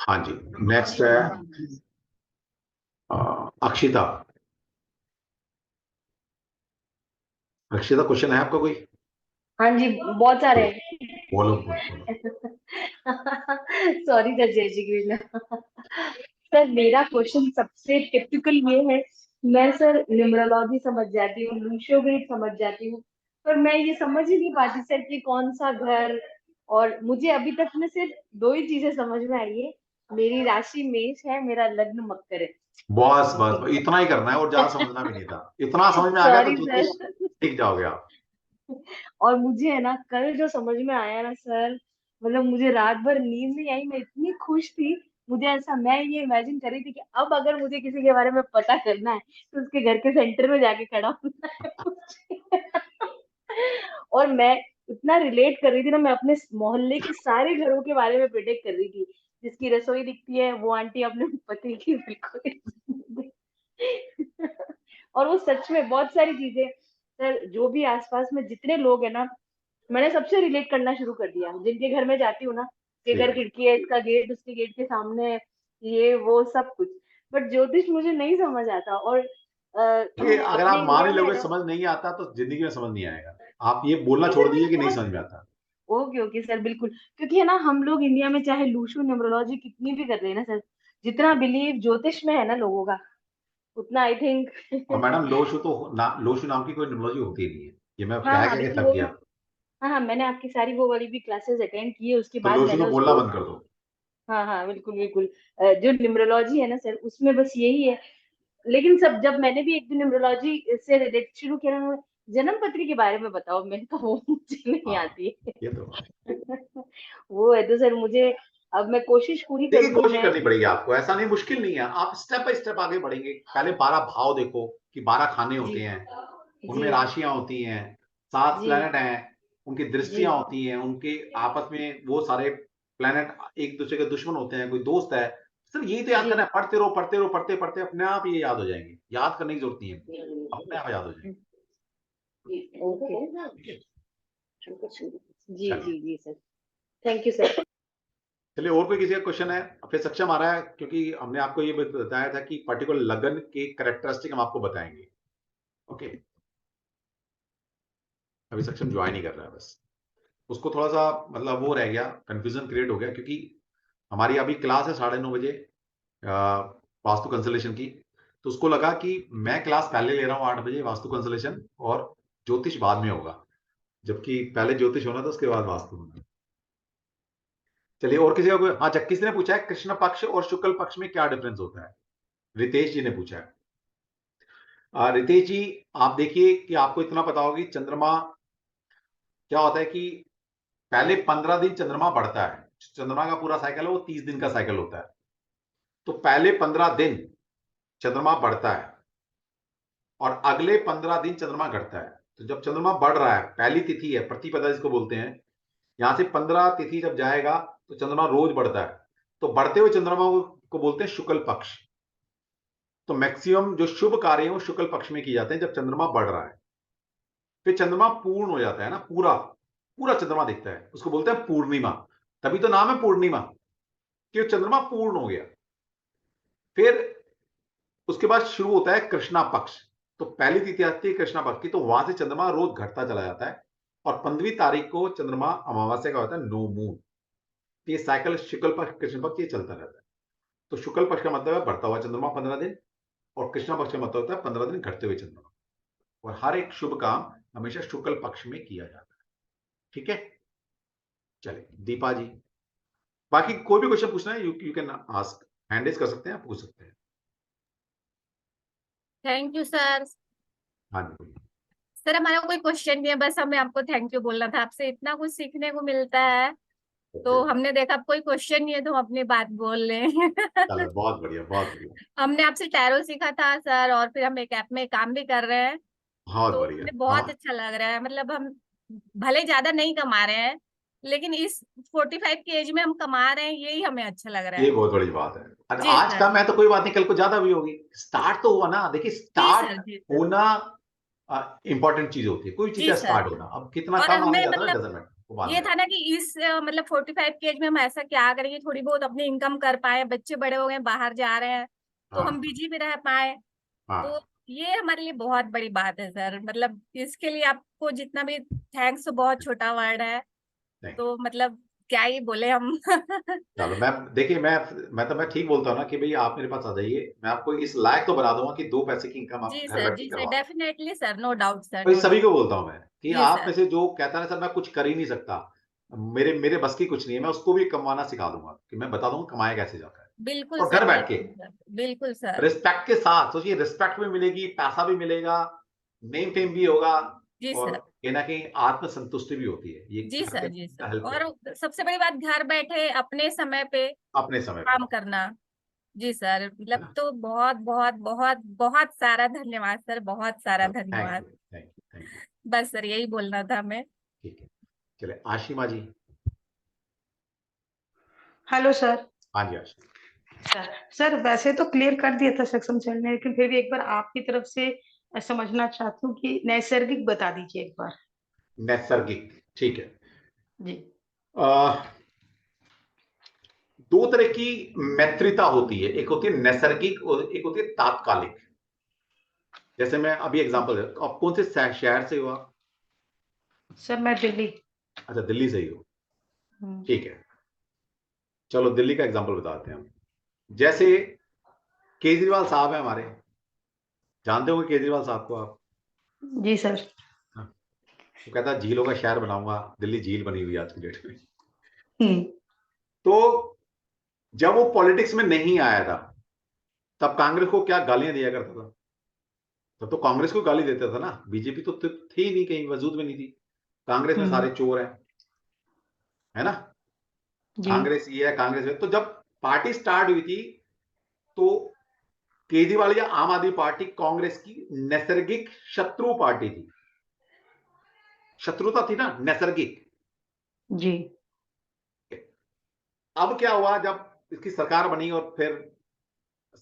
हाँ जी। नेक्स्ट है अक्षिता। अक्षिता, क्वेश्चन है आपका कोई? हाँ जी, बहुत सारे तो हैं। बोलो बोलो बोलो। सॉरी सर, जय श्री कृष्ण। सर मेरा क्वेश्चन सबसे टिपिकल ये है। मैं सर न्यूमरोलॉजी समझ जाती हूँ, लूशो ग्रिड समझ जाती हूँ, पर मैं ये समझ ही नहीं पाती सर कि कौन सा घर। और मुझे अभी तक में सिर्फ दो ही चीजें समझ में आई है। मेरी राशि मेष है, मेरा लग्न मकर है। बस बस बस, इतना ही करना है और ज्यादा समझना भी नहीं था। इतना समझ में आ गया तो सॉरी ज्योतिष सर। सीख जाओगे आप। और मुझे है ना, कल जो समझ में आया ना सर, मतलब मुझे रात भर नींद नहीं आई, मैं इतनी खुश थी। मुझे ऐसा, मैं ये इमेजिन कर रही थी कि अब अगर मुझे किसी के बारे में पता करना है तो उसके घर के सेंटर में जाके खड़ा होना है मुझे। और मैं इतना रिलेट कर रही थी ना, मैं अपने मोहल्ले के सारे घरों के बारे में प्रिडिक्ट कर रही थी। जिसकी रसोई दिखती है वो आंटी अपने पति की बिल्कुल। और वो सच में बहुत सारी चीजें। सर जो भी आसपास में जितने लोग हैं ना, मैंने सबसे रिलेट करना शुरू कर दिया। जिनके घर में जाती हूँ ना, के ठीक घर है। खिड़की है, इसका गेट, उसके गेट के सामने है, ये वो सब कुछ। बट ज्योतिष मुझे नहीं समझ आता। और कि अगर अपने आप मान इंडिया ही में है लोगे ना। समझ नहीं आता तो जिंदगी में समझ नहीं आएगा। आप ये बोलना नहीं छोड़ सर, दीजिए मैंने कि नहीं बहुत। समझ में आता। ओके ओके सर, बिल्कुल। क्योंकि है ना, हम लोग इंडिया में चाहे लूशु न्यूमरोलॉजी कितनी भी कर रहे हैं ना सर, जितना बिलीव ज्योतिष में है ना लोगों का, उतना आई और थिंक। मैडम लोशु नाम की कोई न्यूमरोलॉजी होती ही नहीं है। ये मैं हाँ कह हाँ, के बिल्कुल थक वो। गया। हाँ हाँ, मैंने आपकी सारी वो वाली भी क्लासेस अटेंड की है, उसके तो बाद लोशु मैंने तो बोलना उसको। बंद कर दो। हाँ हाँ, बिल्कुल बिल्कुल। जो न्यूमरोलॉजी है ना सर, उसमें बस यही है। लेकिन सब, जब मैंने भी एक दिन न्यूमरोलॉजी से रिलेट शुरू किया ना, जन्म पत्री के बारे में बताओ, मैंने कहा वो मुझे नहीं हाँ, आती है। ये तो वो है तो सर मुझे, अब मैं कोशिश पूरी देखिए, करूंगी कोशिश मैं। करनी पड़ेगी आपको। ऐसा नहीं, मुश्किल नहीं है। आप स्टेप बाय स्टेप आगे बढ़ेंगे। पहले 12 भाव देखो कि 12 खाने जी होते हैं। जी उनमें राशियां होती हैं। 7 जी प्लेनेट हैं। उनकी जी दृष्टियां होती हैं। उनके आपस में वो सारे प्लेनेट एक दूसरे के दुश्मन होते हैं, कोई दोस्त है। सिर्फ यही तो याद जी। करना है। पढ़ते रहो पढ़ते रहो, पढ़ते पढ़ते अपने आप ये याद हो जाएंगे। याद करने की जरूरत नहीं है, अपने आप याद हो जाएंगे। ओके। ठीक है। जी चलिए। जी जी सर। Thank you sir. चलिए, और कोई किसी का क्वेश्चन है? फिर सक्षम आ रहा है, क्योंकि हमने आपको ये बताया था कि पर्टिकुलर लगन के कैरेक्टरिस्टिक हम आपको बताएंगे। ओके। अभी सक्षम ज्वाइन ही कर रहा है बस। उसको थोड़ा सा मतलब वो रह गया, कंफ्यूजन क्रिएट हो गया, क्योंकि हमारी अभी क्लास है 9:30 बजे वास्तु कंसलेशन की। तो उसको लगा कि मैं क्लास पहले ले रहा हूँ 8 बजे वास्तु कंसलेशन, और ज्योतिष बाद में होगा। जबकि पहले ज्योतिष होना था, उसके बाद वास्तु होना। चलिए, और किसी का कोई? अच्छा, किसी ने पूछा है कृष्ण पक्ष और शुक्ल पक्ष में क्या डिफरेंस होता है। रितेश जी ने पूछा है। रितेश जी, आप देखिए कि आपको इतना पता होगी, चंद्रमा क्या होता है कि पहले 15 दिन चंद्रमा बढ़ता है। चंद्रमा का पूरा साइकिल है वो 30 दिन का साइकिल होता है। तो पहले 15 दिन चंद्रमा बढ़ता है, और अगले 15 दिन चंद्रमा घटता है। तो जब चंद्रमा बढ़ रहा है, पहली तिथि है प्रतिपदा जिसको बोलते हैं, यहां से 15 तिथि जब जाएगा तो चंद्रमा रोज बढ़ता है। तो बढ़ते हुए चंद्रमा को बोलते हैं शुक्ल पक्ष। तो मैक्सिमम जो शुभ कार्य है वो शुक्ल पक्ष में किए जाते हैं, जब चंद्रमा बढ़ रहा है। फिर चंद्रमा पूर्ण हो जाता है ना, पूरा पूरा चंद्रमा दिखता है, उसको बोलते हैं पूर्णिमा। तभी तो नाम है पूर्णिमा, कि चंद्रमा पूर्ण हो गया। फिर उसके बाद शुरू होता है कृष्णा पक्ष। तो पहली तिथि आती है कृष्णा पक्ष की, तो वहां से चंद्रमा रोज घटता चला जाता है। और 15वीं तारीख को चंद्रमा अमावस्या का होता है, नो मून। ये साइकिल शुक्ल पक्ष कृष्ण पक्ष ये चलता रहता है। तो शुक्ल पक्ष का मतलब है बढ़ता हुआ चंद्रमा 15 दिन, और कृष्णा पक्ष का मतलब होता है 15 दिन घटते हुए चंद्रमा। और हर एक शुभ काम हमेशा शुक्ल पक्ष में किया जाता है। ठीक है। चलिए, दीपा जी, बाकी कोई भी क्वेश्चन पूछना है, you can ask. Hand raise कर सकते हैं, आप पूछ सकते हैं। Thank you sir. हाँ जी, बोलिए। सर हमारा कोई क्वेश्चन नहीं है, बस हमें आपको थैंक यू बोलना था। आपसे इतना कुछ सीखने को मिलता है, ओके। तो हमने देखा अब कोई क्वेश्चन नहीं है तो हम अपनी बात बोल लें। चलो, बहुत बढ़िया बहुत बढ़िया। हमने आपसे टैरो सीखा था सर, और फिर हम एक ऐप में काम भी कर रहे हैं। बहुत तो बढ़िया। हमें बहुत हम अच्छा लग रहा है। मतलब हम भले ज्यादा नहीं कमा रहे हैं, लेकिन इस 45 की एज में हम कमा रहे हैं, यही हमें अच्छा लग रहा ये है। बहुत बड़ी बात है। अरे, जी आज सर। कम है तो कोई बात नहीं, कल को ज्यादा भी होगी। स्टार्ट तो हुआ ना। देखिए, जी स्टार्ट सर। जी सर। होना इंपॉर्टेंट चीज होती है। कोई चीज जी का सर। स्टार्ट होना, अब कितना और कम आगे हमें जाता है मतलब डजंट मैटर। वो बाद ये में। था ना कि इस मतलब 45 की एज में हम ऐसा क्या करेंगे, थोड़ी बहुत अपनी इनकम कर पाए, बच्चे बड़े हो गए, बाहर जा रहे हैं, तो हम हाँ बिजी भी रह पाए। तो हाँ, ये हमारे लिए बहुत बड़ी बात है सर, मतलब इसके लिए आपको जितना भी थैंक्स, तो बहुत छोटा वर्ड है। नहीं तो मतलब क्या ही बोले हम। चलो, मैं देखिए, मैं ठीक बोलता हूँ ना कि भाई आप मेरे पास आ जाइए, मैं आपको इस लायक तो बना दूंगा कि 2 पैसे की इनकम आप घर बैठ के जी सर, करवा दो। Definitely sir, no doubt sir, भाई नो सभी डाउट। को बोलता हूं मैं कि जी आप में सर। से जो कहता है ना सर मैं कुछ कर ही नहीं सकता, मेरे मेरे बस की कुछ नहीं है, मैं उसको भी कमाना सिखा दूंगा कि मैं बता दूंगा कमाया कैसे जाता है। बिल्कुल और सर, घर बैठ के बिल्कुल सर, बिल्कुल सर। रिस्पेक्ट के साथ सोचिए, रिस्पेक्ट भी मिलेगी, पैसा भी मिलेगा, नेम फेम भी होगा, जी और सर। कहीं ना कहीं आत्मसंतुष्टि भी होती है, ये जी सर, करके जी सर। हेल्प और करेगा सबसे बड़ी बात, घर बैठे अपने समय पे अपने समय पे। काम करना। जी सर, है मतलब ना? तो बहुत बहुत बहुत बहुत सारा धन्यवाद सर, बहुत सारा थैंक धन्यवाद। You, thank you, thank you. बस सर, यही बोलना था हमें। ठीक है, चले आशिमा जी। Hello sir. हाँ जी आशिमा। सर सर वैसे तो क्लियर कर दिया था सक्षम सर ने, लेकिन फिर भी एक बार आपकी तरफ से समझना चाहती हूँ कि नैसर्गिक बता दीजिए एक बार। नैसर्गिक, ठीक है। जी। आ, 2 तरह की मैत्रिता होती है, एक होती है नैसर्गिक और एक होती है तात्कालिक। जैसे मैं अभी एग्जांपल दे, आप कौन से शहर से हो आप? सर मैं दिल्ली। अच्छा, दिल्ली से ही हो, हम्म, ठीक है। चलो दिल्ली का एग्जांपल बताते हैं हम। जैसे केजरीवाल साहब है हमारे, जानते होंगे केजरीवाल साहब को आप? जी सर। हाँ, वो कहता है झीलों का शहर बनाऊंगा, दिल्ली झील बनी हुई है आज की डेट में। हम्म। तो जब वो पॉलिटिक्स में नहीं आया था, तब कांग्रेस को क्या गालियां दिया करता था? तब तो कांग्रेस को गाली देता था ना, बीजेपी तो थी ही नहीं, कहीं वजूद में नहीं थी। कांग्रेस में हम्म। सारे चोर हैं, है ना, जी। कांग्रेस ये है, कांग्रेस है। तो जब पार्टी स्टार्ट हुई थी, तो केजरीवाल या आम आदमी पार्टी कांग्रेस की नैसर्गिक शत्रु पार्टी थी। शत्रुता थी ना, नैसर्गिक। जी। अब क्या हुआ, जब इसकी सरकार बनी और फिर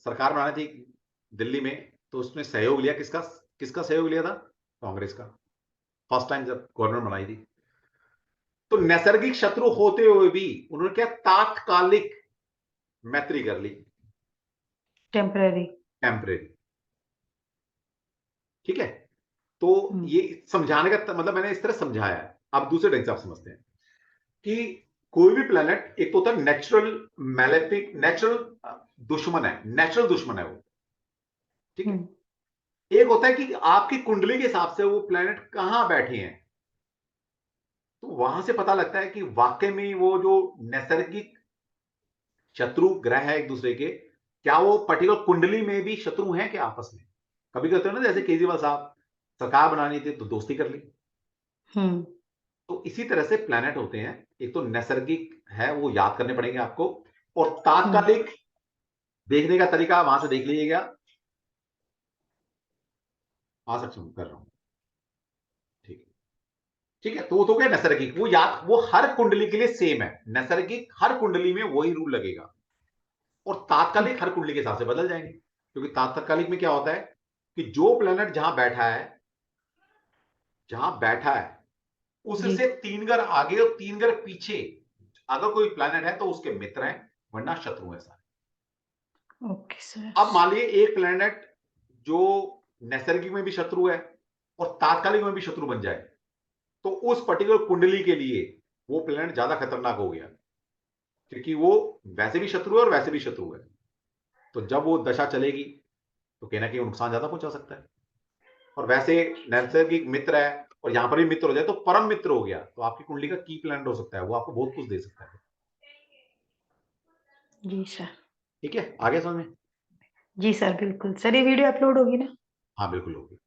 सरकार बनानी थी दिल्ली में, तो उसमें सहयोग लिया किसका? किसका सहयोग लिया था? कांग्रेस का। फर्स्ट टाइम जब गवर्नमेंट बनाई थी, तो नैसर्गिक शत्रु होते हुए भी उन्होंने क्या, तात्कालिक मैत्री कर ली, टेम्पररी। टेम्परेरी। ठीक है, तो हम्म। ये समझाने का मतलब मैंने इस तरह समझाया है। अब दूसरे ढंग से आप समझते हैं कि कोई भी प्लेनेट, एक तो होता है नेचुरल मैलेफिक, नेचुरल दुश्मन है, नेचुरल दुश्मन है वो, ठीक है। हम्म। एक होता है कि आपकी कुंडली के हिसाब से वो प्लेनेट कहां बैठे हैं, तो वहां से पता लगता है कि वाकई में वो जो नैसर्गिक शत्रु ग्रह है एक दूसरे के, क्या वो पर्टिकुलर कुंडली में भी शत्रु हैं क्या आपस में? कभी कहते हो ना, जैसे केजरीवाल साहब सरकार बनानी थी तो दोस्ती कर ली। हम्म। तो इसी तरह से प्लैनेट होते हैं, एक तो नैसर्गिक है, वो याद करने पड़ेंगे आपको, और हम्म। तात्कालिक देखने का तरीका वहां से देख लीजिएगा। आ सक्षम कर रहा हूं, ठीक है। ठीक है, तो वो तो क्या नैसर्गिक, वो याद, वो हर कुंडली के लिए सेम है। नैसर्गिक हर कुंडली में वही रूल लगेगा, और तात्कालिक ठीक हर है। कुंडली के हिसाब से बदल जाएंगे, क्योंकि तात्कालिक में क्या होता है कि जो प्लेनेट जहां बैठा है जी। उससे 3 घर आगे और 3 घर पीछे अगर कोई प्लेनेट है तो उसके मित्र हैं, वरना शत्रु है सारे। Okay sir. अब मान लीजिए एक प्लेनेट जो नैसर्गिक में भी शत्रु है और तात्कालिक में भी शत्रु बन जाए, तो उस पर्टिकुलर कुंडली के लिए वो प्लेनेट ज्यादा खतरनाक हो गया, क्योंकि वो वैसे भी शत्रु है और वैसे भी शत्रु है। तो जब वो दशा चलेगी तो कहीं ना कहीं वो नुकसान ज्यादा पहुंचा सकता है। और वैसे नैसर्गिक मित्र है और यहां पर भी मित्र हो जाए तो परम मित्र हो गया, तो आपकी कुंडली का की प्लेनेट हो सकता है, वो आपको बहुत कुछ दे सकता है। जी सर। ठीक है, आगे समझ में? जी सर बिल्कुल सर, ये वीडियो अपलोड होगी ना? हाँ बिल्कुल होगी।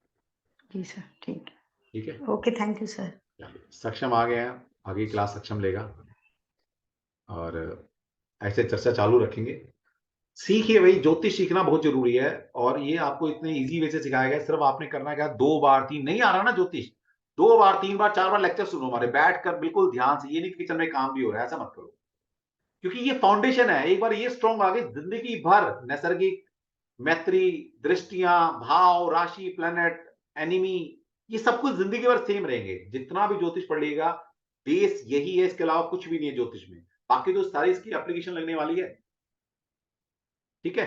जी सर ठीक ठीक है, है। Okay, thank you sir. चलिए, सक्षम आ गए हैं, आगे क्लास सक्षम लेगा, और ऐसे चर्चा चालू रखेंगे। सीखिए भाई, ज्योतिष सीखना बहुत जरूरी है, और ये आपको इतने इजी वे से सिखाया गया। सिर्फ आपने करना क्या, 2 बार 3 नहीं आ रहा ना ज्योतिष, 2 बार 3 बार 4 बार लेक्चर सुनो हमारे, बैठ कर बिल्कुल ध्यान से। ये नहीं कि किचन में काम भी हो रहा है, ऐसा मत करो, क्योंकि ये फाउंडेशन है। एक बार ये स्ट्रॉन्ग आ गई, जिंदगी भर नैसर्गिक मैत्री, दृष्टियां, भाव, राशि, प्लेनेट, एनिमी, ये सब कुछ जिंदगी भर सेम रहेंगे। जितना भी ज्योतिष पढ़ लीजिएगा, बेस यही है, इसके अलावा कुछ भी नहीं है ज्योतिष में। बाकी तो सारी इसकी एप्लीकेशन लगने वाली है। ठीक है,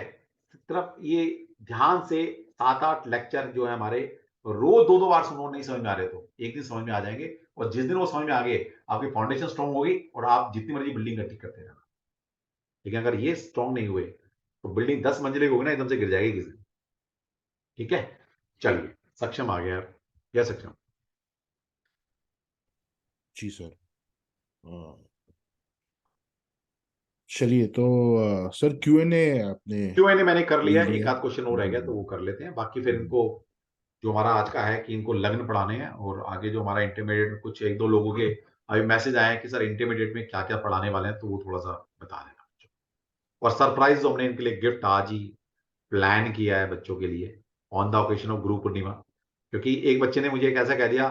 सिर्फ ये ध्यान से 7-8 लेक्चर जो है हमारे, रोज 2-2 बार सुनो, नहीं समझ में आ रहे तो एक दिन समझ में आ जाएंगे, और जिस दिन वो समझ में आ गए, आपकी फाउंडेशन स्ट्रांग होगी और आप जितनी मर्जी बिल्डिंग ठीक करते रहना। लेकिन अगर ये स्ट्रांग नहीं हुए तो बिल्डिंग 10 मंजिले की होगी ना, एकदम से गिर जाएगी किसी दिन। ठीक है, चलिए, सक्षम आ गया यार, या सक्षम। जी सर। चलिए तो सर Q&A आपने Q&A मैंने कर लिया बोल है, एक दिया। आध क्वेश्चन और रह गया तो वो कर लेते हैं। बाकी फिर इनको, जो हमारा आज का है कि इनको लग्न पढ़ाने हैं, और आगे जो हमारा इंटरमीडिएट में कुछ 1-2 लोगों के अभी मैसेज आए हैं कि सर इंटरमीडिएट में क्या क्या पढ़ाने वाले हैं, तो वो थोड़ा सा बता देना। और सरप्राइज जो हमने इनके लिए गिफ्ट आज ही प्लान किया है बच्चों के लिए, on the occasion of Guru Purnima. क्योंकि एक बच्चे ने मुझे एक ऐसा कह दिया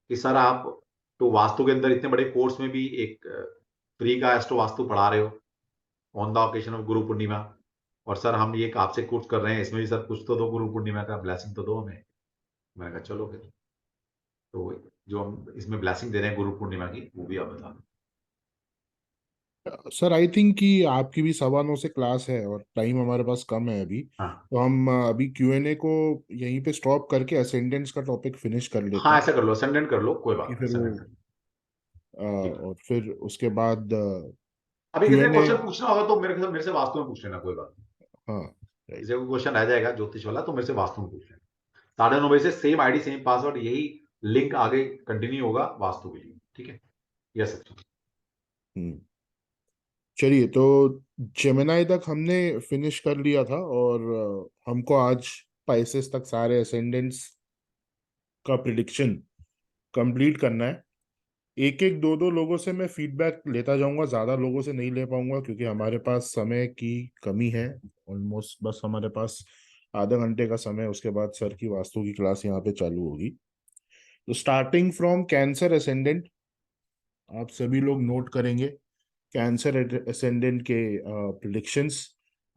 कि सर आप तो वास्तु के अंदर इतने बड़े कोर्स में भी एक फ्री का एस्ट्रो वास्तु पढ़ा रहे हो on the occasion of Guru Purnima, और सर हम ये आपसे कोर्स कर रहे हैं, इसमें भी सर कुछ तो दो, गुरु पूर्णिमा का ब्लेसिंग तो दो हमें। मैंने कहा चलो फिर, तो जो हम इसमें ब्लेसिंग दे रहे हैं गुरु पूर्णिमा की, वो भी आप बता दो। सर आई थिंक कि आपकी भी 9:15 से क्लास है और टाइम हमारे पास कम है अभी, हाँ तो हम अभी Q&A को यहीं पे स्टॉप करके असेंडेंस का टॉपिक फिनिश कर लेते हाँ, हैं ऐसा कर लो, असेंडेंट कर लो, कोई कि बात नहीं, फिर वो असेंडेंट कर लो। ठीक है, और फिर उसके बाद अभी किसी ने Q&A। क्वेश्चन पूछना होगा तो मेरे से वास्तु में पूछ लेना, कोई बात नहीं। हाँ राइट। किसी को क्वेश्चन रह जाएगा ज्योतिष वाला तो मेरे से वास्तु में पूछ लेना। 9:30 बजे से सेम आईडी सेम पासवर्ड, यही लिंक आगे कंटिन्यू होगा वास्तु के लिए। ठीक है, यस अच्छा। हम्म। चलिए तो जेमिनाई तक हमने फिनिश कर लिया था, और हमको आज पाइसेस तक सारे असेंडेंट्स का प्रिडिक्शन कंप्लीट करना है। एक एक दो दो लोगों से मैं फीडबैक लेता जाऊंगा, ज्यादा लोगों से नहीं ले पाऊंगा क्योंकि हमारे पास समय की कमी है। ऑलमोस्ट बस हमारे पास आधा घंटे का समय, उसके बाद सर की वास्तु की क्लास यहाँ पे चालू होगी। तो स्टार्टिंग फ्रॉम कैंसर असेंडेंट, आप सभी लोग नोट करेंगे कैंसर असेंडेंट के प्रिडिक्शंस,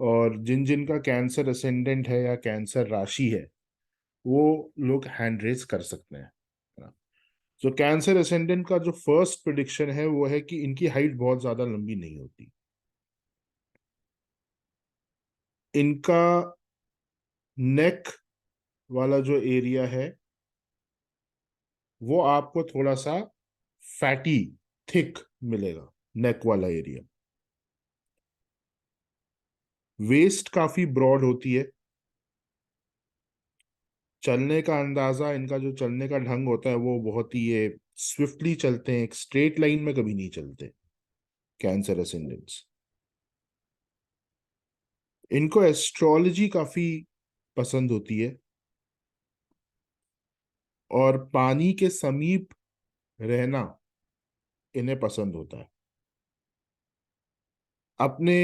और जिन जिन का कैंसर असेंडेंट है या कैंसर राशि है वो लोग हैंड रेज कर सकते हैं। तो कैंसर असेंडेंट का जो फर्स्ट प्रिडिक्शन है वो है कि इनकी हाइट बहुत ज्यादा लंबी नहीं होती। इनका नेक वाला जो एरिया है वो आपको थोड़ा सा फैटी, थिक मिलेगा, नेक वाला एरिया। वेस्ट काफी ब्रॉड होती है। चलने का अंदाजा, इनका जो चलने का ढंग होता है वो बहुत ही ये स्विफ्टली चलते हैं, एक स्ट्रेट लाइन में कभी नहीं चलते कैंसर असेंडेंट्स। इनको एस्ट्रोलॉजी काफी पसंद होती है और पानी के समीप रहना इन्हें पसंद होता है। अपने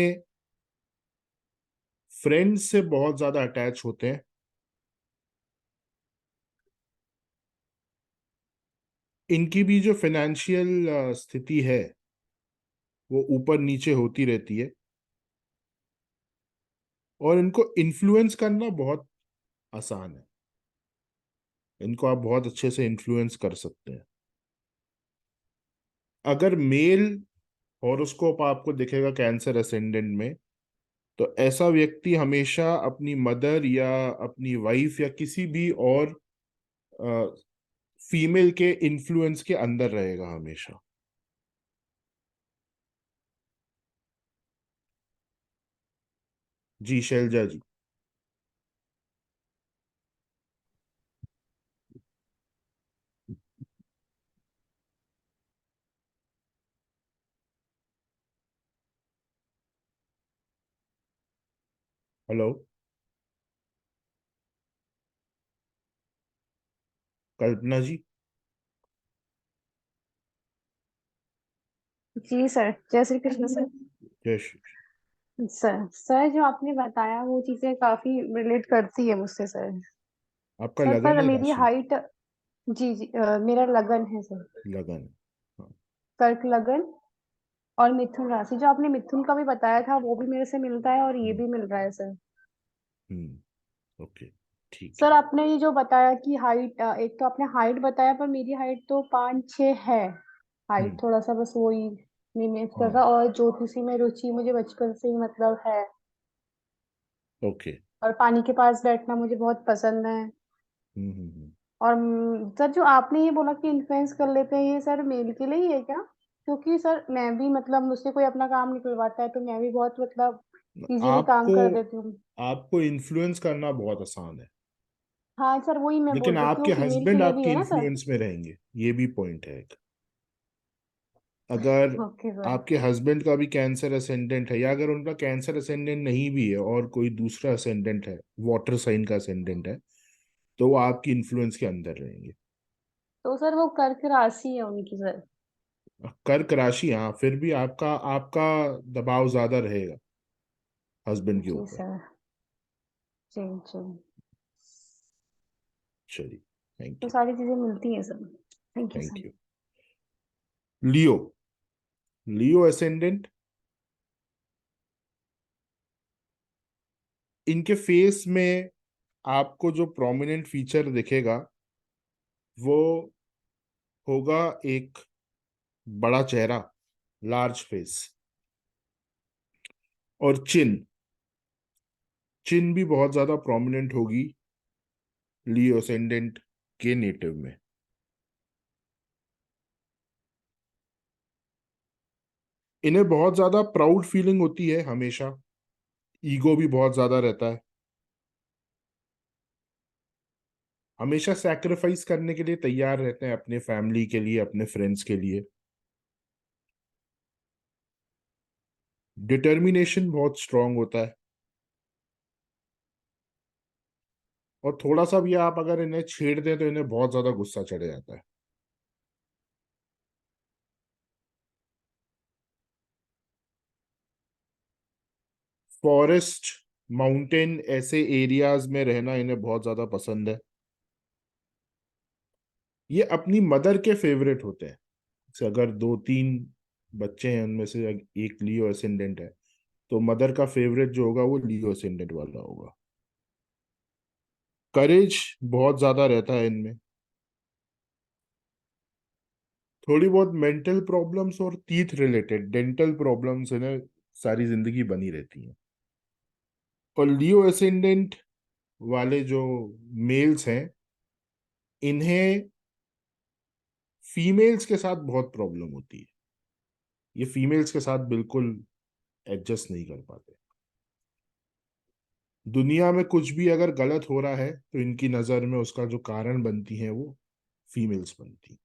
फ्रेंड्स से बहुत ज्यादा अटैच होते हैं। इनकी भी जो फाइनेंशियल स्थिति है वो ऊपर नीचे होती रहती है, और इनको इन्फ्लुएंस करना बहुत आसान है। इनको आप बहुत अच्छे से इन्फ्लुएंस कर सकते हैं। अगर मेल हॉरोस्कोप आपको दिखेगा कैंसर असेंडेंट में, तो ऐसा व्यक्ति हमेशा अपनी मदर या अपनी वाइफ या किसी भी और फीमेल के इन्फ्लुएंस के अंदर रहेगा हमेशा। जी शैलजा जी। हेलो कल्पना जी। जी सर, जय श्री कृष्ण सर। जय श्री। सर जो आपने बताया वो चीजें काफी रिलेट करती है मुझसे सर। आपका सर लगन पर है मेरी राशि? हाइट, जी जी मेरा लगन है सर, लगन। हाँ। कर्क लगन और मिथुन राशि। जो आपने मिथुन का भी बताया था वो भी मेरे से मिलता है और ये हम्म। भी मिल रहा है सर। ओके ठीक है। सर आपने ये जो बताया कि हाइट, एक तो आपने हाइट बताया पर मेरी हाइट तो 5'6" है। हाइट थोड़ा सा बस वही नहीं मैच हाँ करता, और ज्योतिषी में रुचि मुझे बचपन से ही मतलब है। ओके। और पानी के पास बैठना मुझे बहुत पसंद है। हम्म। और सर जो आपने ये बोला कि इन्फ्लुएंस कर लेते हैं, ये सर मेल के लिए ही है क्या? क्योंकि सर मैं भी मतलब मुझसे कोई अपना काम निकलवाता है तो मैं भी बहुत मतलब इजीली काम आपको कर देती हूँ। आपको इन्फ्लुएंस करना बहुत आसान है, हाँ सर, वही मैं लेकिन बोल रही थी, वो आपके फीमेल के हस्बैंड लिए भी आपके है ना सर? इन्फ्लुएंस में रहेंगे, ये भी पॉइंट है एक। अगर ओके सर। आपके हस्बैंड का भी कैंसर असेंडेंट है, या अगर उनका कैंसर असेंडेंट नहीं भी है और कोई दूसरा असेंडेंट है, वाटर साइन का असेंडेंट है, तो वो आपकी इन्फ्लुएंस के अंदर रहेंगे। तो सर वो कर्क राशि है उनकी सर। कर्क राशि, हाँ, फिर भी आपका आपका दबाव ज्यादा रहेगा हस्बैंड के जी ऊपर। सर। जी जी। चलिए, तो थैंक यू। सारी चीजें मिलती हैं sir. Thank you thank sir. You. Leo, Leo ascendant, इनके फेस में आपको जो प्रोमिनेंट फीचर दिखेगा वो होगा एक बड़ा चेहरा, लार्ज फेस, और चिन, चिन भी बहुत ज्यादा प्रोमिनेंट होगी लियो असेंडेंट के नेटिव में। इन्हें बहुत ज्यादा प्राउड फीलिंग होती है हमेशा, ईगो भी बहुत ज्यादा रहता है, हमेशा सैक्रिफाइस करने के लिए तैयार रहते हैं अपने फैमिली के लिए, अपने फ्रेंड्स के लिए। डिटर्मिनेशन बहुत स्ट्रांग होता है, और थोड़ा सा भी आप अगर इन्हें छेड़ दें तो इन्हें बहुत ज्यादा गुस्सा चढ़ जाता है। फॉरेस्ट, माउंटेन ऐसे एरियाज में रहना इन्हें बहुत ज्यादा पसंद है। ये अपनी मदर के फेवरेट होते हैं। जैसे अगर दो तीन बच्चे हैं, उनमें से एक लियो असेंडेंट है, तो मदर का फेवरेट जो होगा वो लियो असेंडेंट वाला होगा। करेज बहुत ज्यादा रहता है इनमें। थोड़ी बहुत मेंटल प्रॉब्लम्स और टीथ रिलेटेड डेंटल प्रॉब्लम्स इन्हें सारी जिंदगी बनी रहती हैं। और लियो असेंडेंट वाले जो मेल्स हैं, इन्हें फीमेल्स के साथ बहुत प्रॉब्लम होती है, ये फीमेल्स के साथ बिल्कुल एडजस्ट नहीं कर पाते। दुनिया में कुछ भी अगर गलत हो रहा है तो इनकी नजर में उसका जो कारण बनती है वो फीमेल्स बनती।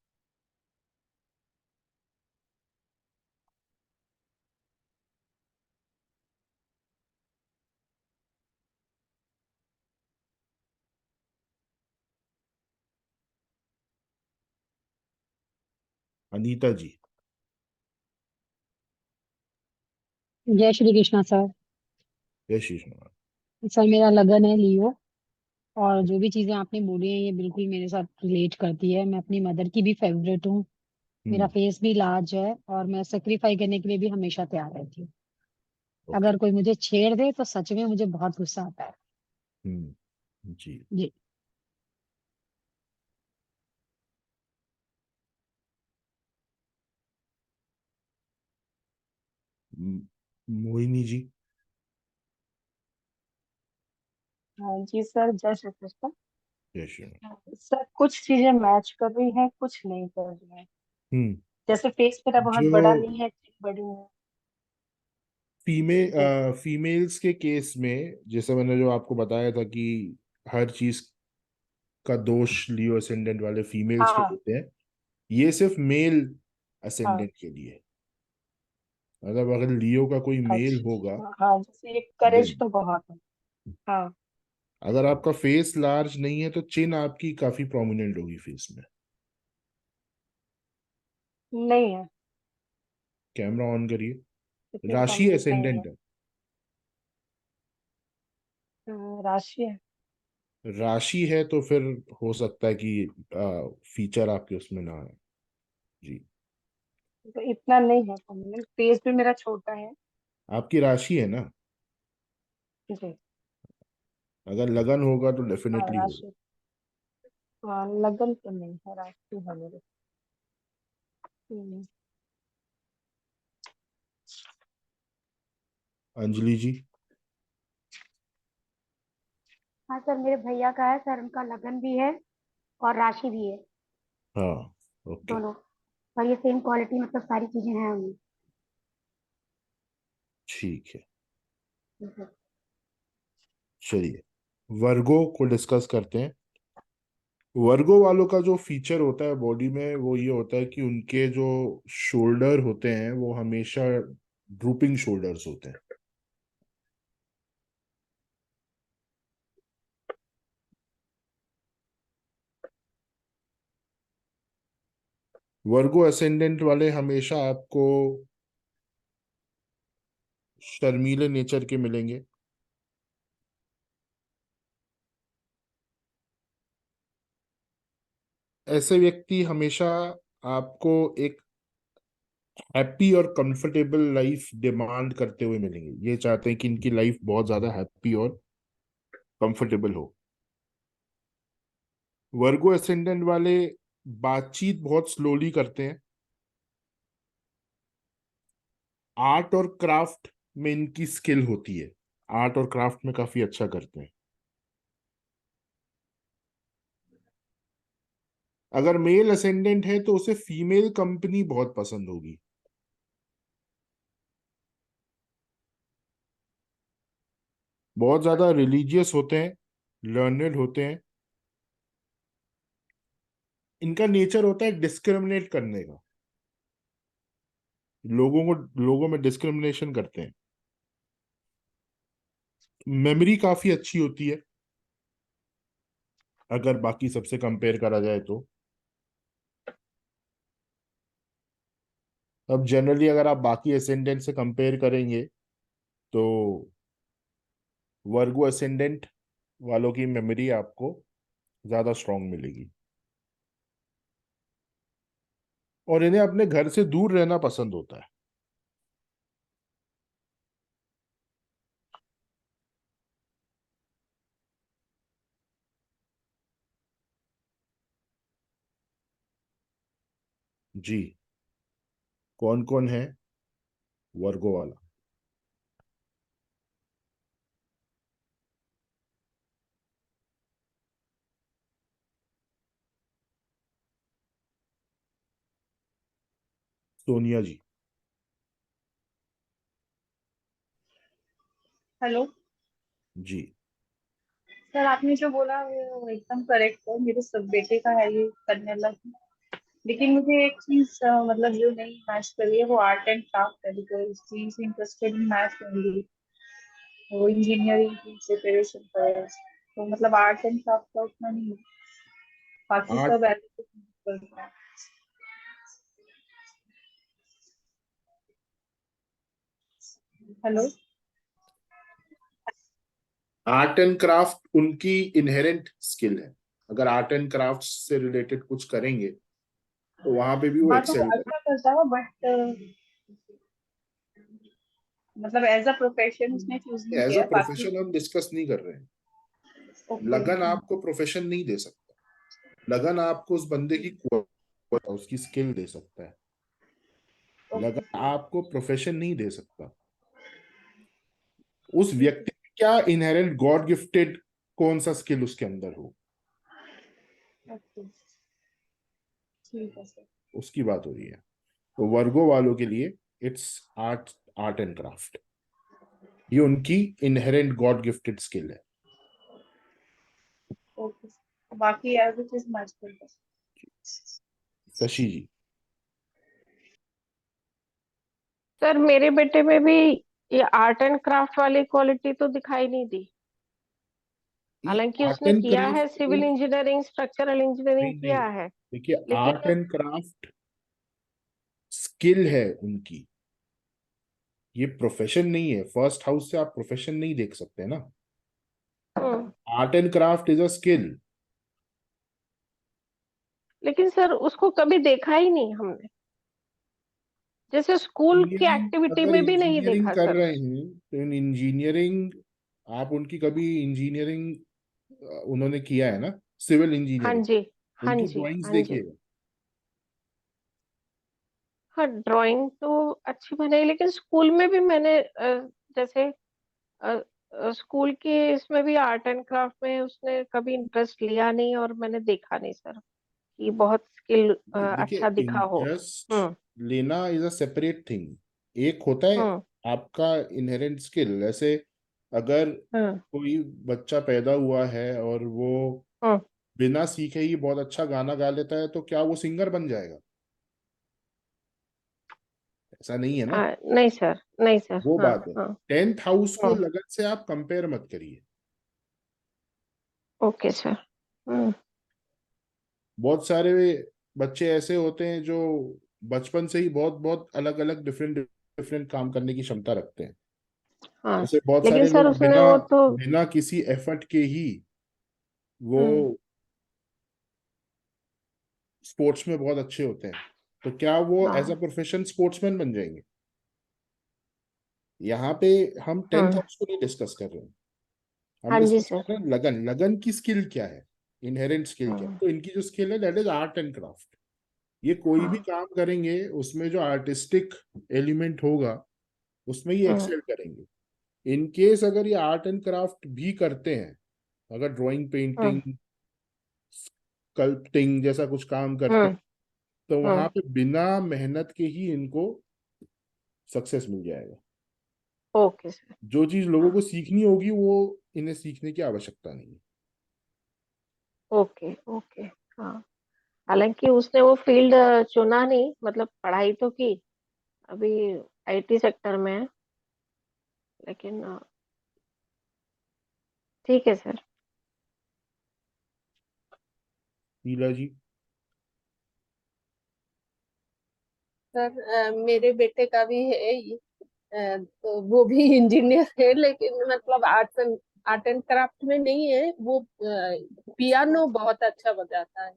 अनीता जी। जय श्री कृष्णा सर। जय श्री कृष्ण। सर मेरा लगन है लियो, और जो भी चीजें आपने बोली हैं ये बिल्कुल मेरे साथ रिलेट करती है। मैं अपनी मदर की भी फेवरेट हूँ। मेरा हम्म। फेस भी लार्ज है और मैं सेक्रीफाई करने के लिए भी हमेशा तैयार रहती हूँ। ओके। अगर कोई मुझे छेड़ दे तो सच में मुझे बहुत गुस्सा आता है। जी। जी। मोहिनी जी। हाँ जी सर, जय श्री कृष्ण। जय श्री कृष्ण। सर कुछ चीजें मैच कर रही हैं, कुछ नहीं कर रही हैं। हम्म। जैसे फेस मेरा बहुत जो बड़ा नहीं है, चिन बड़ी है। जी। फीमेल्स के केस में, जैसे मैंने जो आपको बताया था कि हर चीज का दोष लियो असेंडेंट वाले फीमेल्स पे हाँ होते हैं, ये सिर्फ मेल हाँ। असेंडेंट के लिए है। मतलब अगर लियो का कोई मेल होगा, अच्छा हाँ, जैसे ये करेज देन तो बहुत है। हाँ। अगर आपका फेस लार्ज नहीं है तो चिन आपकी काफी प्रोमिनेंट होगी फेस में। नहीं है। कैमरा ऑन करिए। इतनी राशि प्रोमिनेंट नहीं है। असेंडेंट है। राशि है। राशि है तो फिर हो सकता है कि फीचर आपके उसमें ना आए। जी। तो इतना नहीं है प्रोमिनेंट, फेस भी मेरा छोटा है। आपकी राशि है ना, जी। अगर लगन होगा तो हाँ डेफिनेटली होगा। राशि। हाँ लगन तो नहीं है, राशि है मेरी। हम्म, अंजलि जी। हाँ सर, मेरे भैया का है सर, उनका लगन भी है और राशि भी है, हाँ, ओके, दोनों। और ये सेम क्वालिटी, मतलब सारी चीजें हैं उनमें। ठीक है। जी सर। चलिए, वर्गो को डिस्कस करते हैं। वर्गो वालों का जो फीचर होता है बॉडी में, वो ये होता है कि उनके जो शोल्डर होते हैं वो हमेशा ड्रूपिंग शोल्डर्स होते हैं। वर्गो असेंडेंट वाले हमेशा आपको शर्मीले नेचर के मिलेंगे। ऐसे व्यक्ति हमेशा आपको एक हैप्पी और कंफर्टेबल लाइफ डिमांड करते हुए मिलेंगे। ये चाहते हैं कि इनकी लाइफ बहुत ज्यादा हैप्पी और कंफर्टेबल हो। वर्गो असेंडेंट वाले बातचीत बहुत स्लोली करते हैं। आर्ट और क्राफ्ट में इनकी स्किल होती है, आर्ट और क्राफ्ट में काफी अच्छा करते हैं। अगर मेल असेंडेंट है तो उसे फीमेल कंपनी बहुत पसंद होगी। बहुत ज्यादा रिलीजियस होते हैं, लर्नेड होते हैं। इनका नेचर होता है डिस्क्रिमिनेट करने का, लोगों में डिस्क्रिमिनेशन करते हैं। मेमोरी काफी अच्छी होती है अगर बाकी सबसे कंपेयर करा जाए तो। अब जनरली अगर आप बाकी असेंडेंट से कंपेयर करेंगे तो वर्गो असेंडेंट वालों की मेमोरी आपको ज्यादा स्ट्रांग मिलेगी। और इन्हें अपने घर से दूर रहना पसंद होता है। जी, कौन कौन है वर्गो वाला? सोनिया जी। हेलो जी। सर, आपने जो बोला वो एकदम करेक्ट है। मेरे सब बेटे का है ये करने लगी। लेकिन मुझे एक चीज मतलब जो नहीं मैच कर रही है वो आर्ट एंड क्राफ्ट है, because she is interested in math only. वो इंजीनियरिंग की प्रिपरेशन कर रहे हैं, तो मतलब आर्ट एंड क्राफ्ट का उतना नहीं है। बाकी आर्ट सब ऐसे करता है। हेलो। आर्ट एंड क्राफ्ट उनकी इनहेरेंट स्किल है। अगर आर्ट एंड क्राफ्ट से रिलेटेड कुछ करेंगे तो वहां पे भी वो हाँ, तो वो एक्सेल अच्छा करता है बट मतलब एज अ प्रोफेशन उसने चूज नहीं करेंगे। एज अ किया है बाकी। प्रोफेशन हम डिस्कस नहीं कर रहे हैं। ओके। लगन आपको प्रोफेशन नहीं दे सकता। लगन आपको उस बंदे की उसकी स्किल दे सकता है। ओके। लगन आपको प्रोफेशन नहीं दे सकता। उस व्यक्ति में क्या इनहेरेंट गॉड गिफ्टेड कौन सा स्किल उसके अंदर हो, ओके, ठीक है सर। उसकी बात हो रही है। तो वर्गो वालों के लिए it's art, art and craft. ये उनकी इनहेरेंट गॉड गिफ्टेड स्किल है। ओके, बाकी एवरीथिंग मैच करता है। शशि जी। सर मेरे बेटे में भी ये आर्ट एंड क्राफ्ट वाली क्वालिटी तो दिखाई नहीं दी। ये हालांकि आर्ट उसने एंड किया है craft civil engineering, structural engineering नहीं नहीं, किया है, देखिए लेकिन आर्ट एंड क्राफ्ट स्किल है उनकी, ये प्रोफेशन नहीं है। फर्स्ट हाउस से आप प्रोफेशन नहीं देख सकते ना। Hmm, art and craft is a skill. लेकिन सर उसको कभी देखा ही नहीं हमने, जैसे स्कूल की इंजीनियरिंग, एक्टिविटी अगर में भी नहीं इंजीनियरिंग देखा कर सर। रहे हैं तो इन इंजीनियरिंग, आप उनकी कभी इंजीनियरिंग उन्होंने किया है ना, सिविल हाँ इंजीनियरिंग, जी, हाँ उनकी जी, ड्राइंग्स हाँ जी। देखिएगा। हाँ, ड्राइंग तो अच्छी बनाई, लेकिन स्कूल में भी मैंने जैसे स्कूल के इसमें भी आर्ट एंड क्राफ्ट में उसने कभी इंटरेस्ट लिया नहीं, और मैंने देखा नहीं सर कि बहुत स्किल देखिए, अच्छा दिखा हो। इंटरेस्ट हम्म। लेना इज अ सेपरेट थिंग। एक होता है हम्म। आपका इनहेरेंट स्किल। जैसे अगर हम्म। कोई बच्चा पैदा हुआ है और वो हम्म। बिना सीखे ही बहुत अच्छा गाना गा लेता है, तो क्या वो सिंगर बन जाएगा? ऐसा नहीं है ना। नहीं सर, नहीं सर। वो हाँ। बात है। हाँ। 10th हाउस को हम्म। लगन से आप कंपेयर मत करिए। Okay sir. हम्म। बहुत सारे बच्चे ऐसे होते हैं जो बचपन से ही बहुत बहुत अलग अलग डिफरेंट डिफरेंट काम करने की क्षमता रखते हैं। हाँ, जैसे बहुत लेकिन सारे सर लोग उसने बिना वो तो। बिना किसी एफर्ट के ही वो हम्म। स्पोर्ट्स में बहुत अच्छे होते हैं। तो क्या वो एज अ हाँ। प्रोफेशन स्पोर्ट्समैन बन जाएंगे? यहाँ पे हम टेंथ हम्म। हाउस को नहीं डिस्कस कर रहे हैं। हम हाँ जी डिस्कस सर। कर रहे हैं लगन। लगन की स्किल क्या है, इनहेरेंट स्किल क्या है। हम्म। तो इनकी जो स्किल है that is art and craft. ये कोई भी हाँ। काम करेंगे उसमें जो आर्टिस्टिक एलिमेंट होगा उसमें ये हम्म। एक्सेल करेंगे। इन केस अगर ये आर्ट एंड क्राफ्ट भी करते हैं, अगर ड्राइंग, हम्म। पेंटिंग, स्कल्पटिंग जैसा कुछ काम करते हैं, हम्म। तो वहां हम्म। पे बिना मेहनत के ही इनको सक्सेस मिल जाएगा। Okay sir. जो चीज लोगों को हाँ। सीखनी होगी वो इन्हें सीखने की आवश्यकता नहीं है। ओके। ओके। हाँ, हालांकि उसने वो फील्ड चुना नहीं, मतलब पढ़ाई तो की, अभी आईटी सेक्टर में है, लेकिन ठीक है सर। शीला जी। सर मेरे बेटे का भी है ये, तो वो भी इंजीनियर है, लेकिन मतलब आर्ट एंड क्राफ्ट में नहीं है वो। पियानो बहुत अच्छा बजाता है,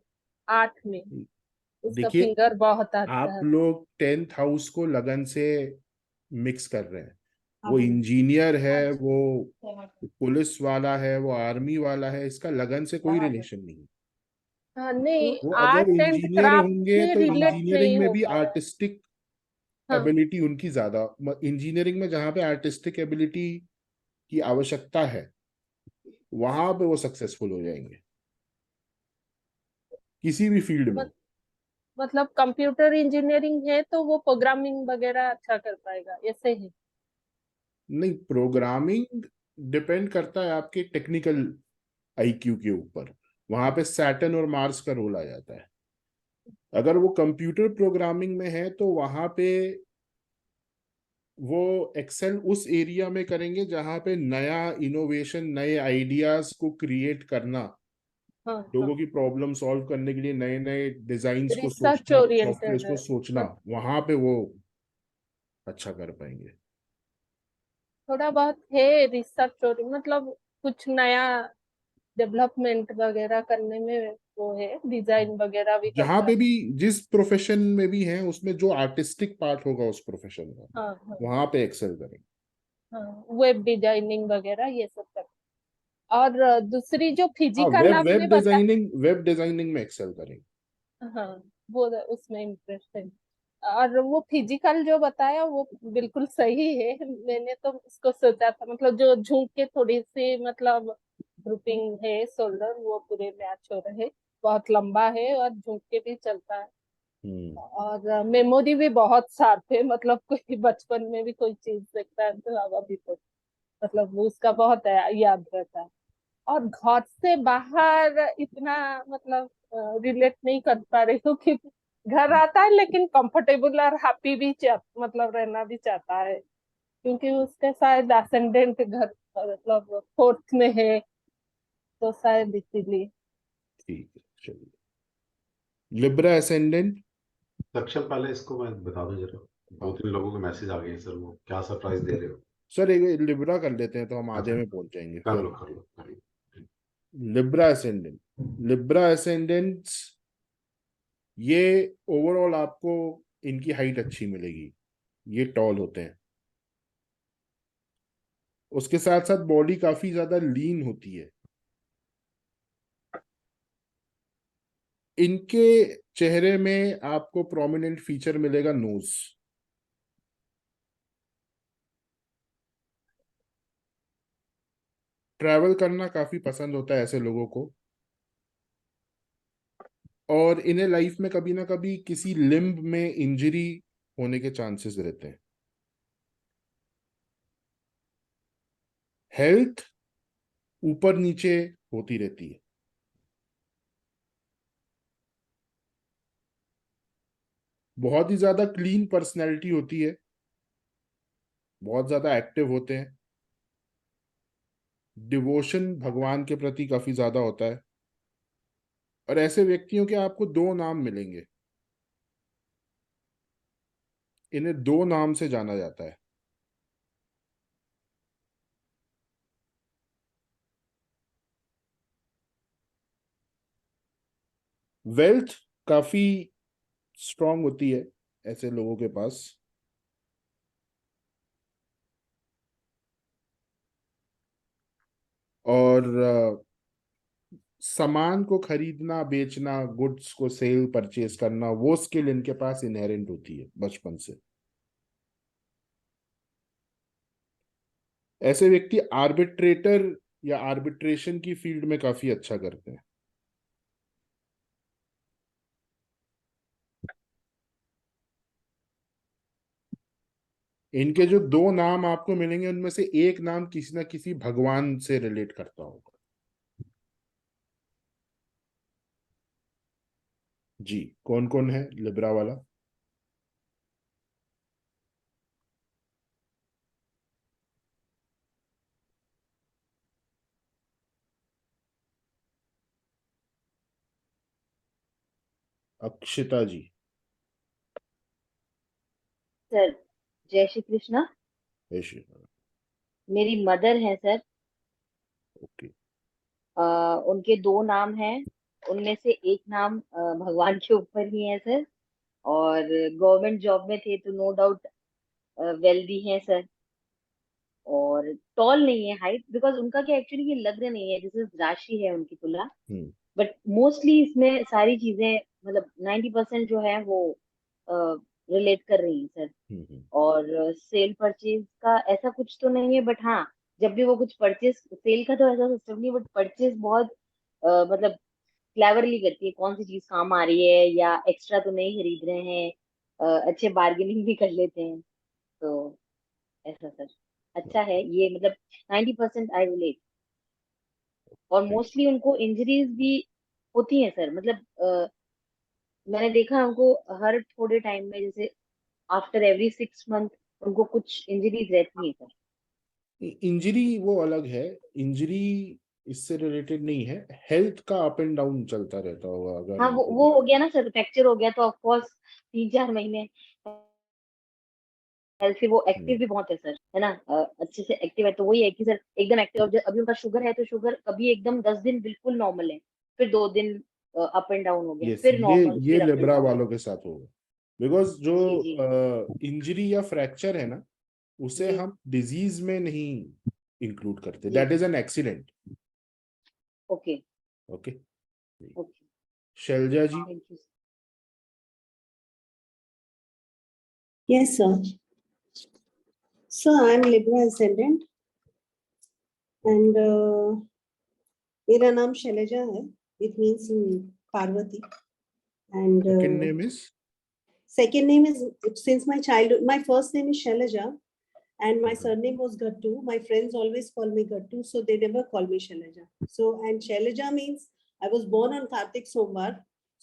आर्ट में उसका देखिए, फिंगर बहुत अच्छा आप है। लोग 10th हाउस को लगन से मिक्स कर रहे हैं। वो हाँ। इंजीनियर है, वो पुलिस वाला है, वो आर्मी वाला है, इसका लगन से कोई रिलेशन नहीं है। हाँ, नहीं, वो अगर आर्ट एंड इंजीनियर क्राफ्ट होंगे से तो रिलेट इंजीनियरिंग नहीं में हो भी पाएगा। आर्टिस्टिक हाँ। एबिलिटी उनकी ज्यादा। इंजीनियरिंग में जहाँ पे आर्टिस्टिक एबिलिटी की आवश्यकता है वहां पे वो सक्सेसफुल हो जाएंगे किसी भी फील्ड में। मत, मतलब कंप्यूटर इंजीनियरिंग है तो वो प्रोग्रामिंग वगैरह अच्छा कर पाएगा, ऐसे ही। नहीं, प्रोग्रामिंग डिपेंड करता है आपके टेक्निकल आईक्यू के ऊपर। वहां पे सैटर्न और मार्स का रोल आ जाता है। अगर वो कंप्यूटर प्रोग्रामिंग में है तो वहां पे वो एक्सेल उस एरिया में करेंगे जहां पे नया इनोवेशन, नए आइडियाज को क्रिएट करना, हाँ। हाँ, लोगों की प्रॉब्लम सॉल्व करने के लिए नए नए डिजाइन्स को रिसर्च सोचना, ओरिएंटेड सॉफ्टवेयर है। को सोचना, हाँ, वहां पे वो अच्छा कर पाएंगे। थोड़ा बहुत है रिसर्च और मतलब कुछ नया डेवलपमेंट वगैरह करने में वो है, डिजाइन वगैरह भी जहां करता पे है। भी, जिस प्रोफेशन में भी है, उसमें जो आर्टिस्टिक पार्ट होगा उस प्रोफेशन का, हाँ। हाँ। वहां पे एक्सेल करेंगे। हाँ, वेब डिजाइनिंग वगैरह ये सब करता है। और दूसरी जो हाँ, फिजिकल वेब आपने वेब बता। डिजाइनिंग, वेब डिजाइनिंग में एक्सेल करेंगे। हाँ, वो उसमें इंटरेस्ट है। और वो फिजिकल जो बताया वो बिल्कुल सही है, मैंने तो उसको सोचा था, मतलब जो झुक के थोड़ी सी मतलब ग्रुपिंग है, शोल्डर वो पूरे मैच हो रहे, बहुत लंबा है और झुक के भी चलता है। हम्म। और मेमोरी भी बहुत शार्प है, मतलब कोई बचपन में भी कोई चीज देखता है तो अब अभी तो मतलब वो उसका बहुत याद रहता है। और घर से बाहर इतना मतलब रिलेट नहीं कर पा रही हूँ कि घर आता है लेकिन कंफर्टेबल और हैप्पी भी मतलब रहना भी चाहता है, क्योंकि उसके शायद असेंडेंट घर मतलब फोर्थ में है, तो शायद इसीलिए। ठीक है, चलिए। Libra ascendant. सक्षम, पहले इसको मैं बता दूं जरा। दो हाँ तीन लोगों के मैसेज आ गए हैं सर, वो क्या सरप्राइज दे रहे हो? सर, एक लिब्रा कर लेते हैं तो हम आधे अच्छा, में पहुंच जाएंगे कर फिर। लो कर लो कर लो। Libra ascendant. लिब्रा एसेंडेंट्स, ये ओवरऑल आपको इनकी हाइट अच्छी मिलेगी। ये टॉल होते हैं। उसके साथ साथ बॉडी काफी ज्यादा लीन होती है। इनके चेहरे में आपको प्रोमिनेंट फीचर मिलेगा नोज। ट्रैवल करना काफी पसंद होता है ऐसे लोगों को, और इन्हें लाइफ में कभी ना कभी किसी लिम्ब में इंजरी होने के चांसेस रहते हैं। हेल्थ ऊपर नीचे होती रहती है। बहुत ही ज्यादा क्लीन पर्सनैलिटी होती है, बहुत ज्यादा एक्टिव होते हैं, डिवोशन भगवान के प्रति काफी ज्यादा होता है, और ऐसे व्यक्तियों के आपको दो नाम मिलेंगे। इन्हें दो नाम से जाना जाता है। वेल्थ काफी स्ट्रांग होती है ऐसे लोगों के पास, और सामान को खरीदना बेचना, गुड्स को सेल परचेज करना, वो स्किल इनके पास इनहेरेंट होती है बचपन से। ऐसे व्यक्ति आर्बिट्रेटर या आर्बिट्रेशन की फील्ड में काफी अच्छा करते हैं। इनके जो दो नाम आपको मिलेंगे उनमें से एक नाम किसी ना किसी भगवान से रिलेट करता होगा। जी, कौन कौन है लिब्रा वाला? अक्षिता जी। सर जय श्री कृष्णा। ऐसे। मेरी मदर है सर। ओके। उनके दो नाम हैं, उनमें से एक नाम भगवान के ऊपर ही है सर, और गवर्नमेंट जॉब में थे तो नो डाउट वेल्दी है सर। और टॉल नहीं है हाइट, बिकॉज उनका क्या एक्चुअली ये लग्न नहीं है, जैसे राशि है उनकी तुला। बट मोस्टली इसमें सारी चीजें मतलब 90% जो है वो रिलेट कर रही है सर। और सेल परचेज का ऐसा कुछ तो नहीं है, बट हाँ जब भी वो कुछ परचेज, सेल का तो ऐसा सिस्टम नहीं, बट परचेज बहुत मतलब क्लेवरली करती है, कौन सी चीज काम आ रही है या एक्स्ट्रा तो नहीं खरीद रहे हैं, अच्छे बार्गेनिंग भी कर लेते हैं। तो ऐसा सर अच्छा है ये, मतलब 90% आई रिलेट। और मोस्टली उनको इंजरीज भी होती हैं सर, मतलब मैंने देखा है उनको हर थोड़े टाइम में, जैसे आफ्टर एवरी 6 मंथ उनको कुछ इंजरीज रहती हैं सर। इंजरी वो अलग है, इंजरी इससे रिलेटेड नहीं है। हेल्थ का अप एंड डाउन चलता रहता होगा अगर हाँ उनको वो हो गया ना सर, फ्रैक्चर हो गया तो ऑफ कोर्स 3-4 महीने हेल्थ से वो एक्टिव भी बहुत है सर, है ना, अच्छे से एक्टिव है। तो वही है कि सर एकदम एक्टिव, अभी उनका शुगर है तो शुगर कभी एकदम 10 दिन बिल्कुल नॉर्मल है, फिर 2 दिन अप एंड डाउन हो गया, यस, फिर नॉर्मल, ये फिर अप एंड लिब्रा डाउन। वालों के साथ होगा। बिकॉज जो जी जी इंजरी या फ्रैक्चर है ना, उसे जी। हम डिजीज में नहीं इंक्लूड करते। जी that is an accident. Okay okay. Okay. Shailaja ji. Thank you. Yes, sir. So I'm Libra ascendant and मेरा नाम शैलजा है. It means Parvati. And second name is? second name is, since my childhood, my first name is Shailaja and my surname was Gattu. My friends always call me Gattu, so they never call me Shailaja. So, and Shailaja means I was born on Kartik Somvar.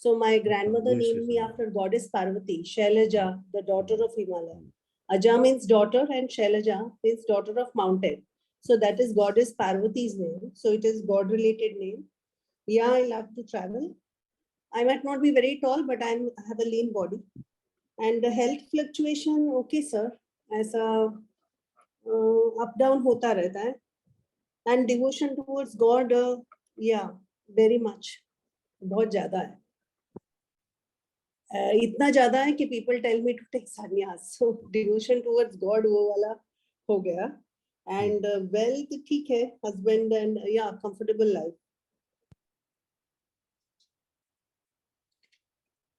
So my grandmother Yes, named yes, me yes. after goddess Parvati, Shailaja, the daughter of Himalaya. Aja means daughter and Shailaja means daughter of mountain. So that is goddess Parvati's name. So it is God related name. Yeah, I love to travel. I might not be very tall, but I have a lean body. And the health fluctuation, okay sir, ऐसा up down होता रहता है. And devotion towards God, yeah, very much, बहुत ज्यादा है. इतना ज्यादा है कि people tell me to take sannyas. So devotion towards God वो वाला हो गया. And wealth ठीक है, husband and yeah, comfortable life.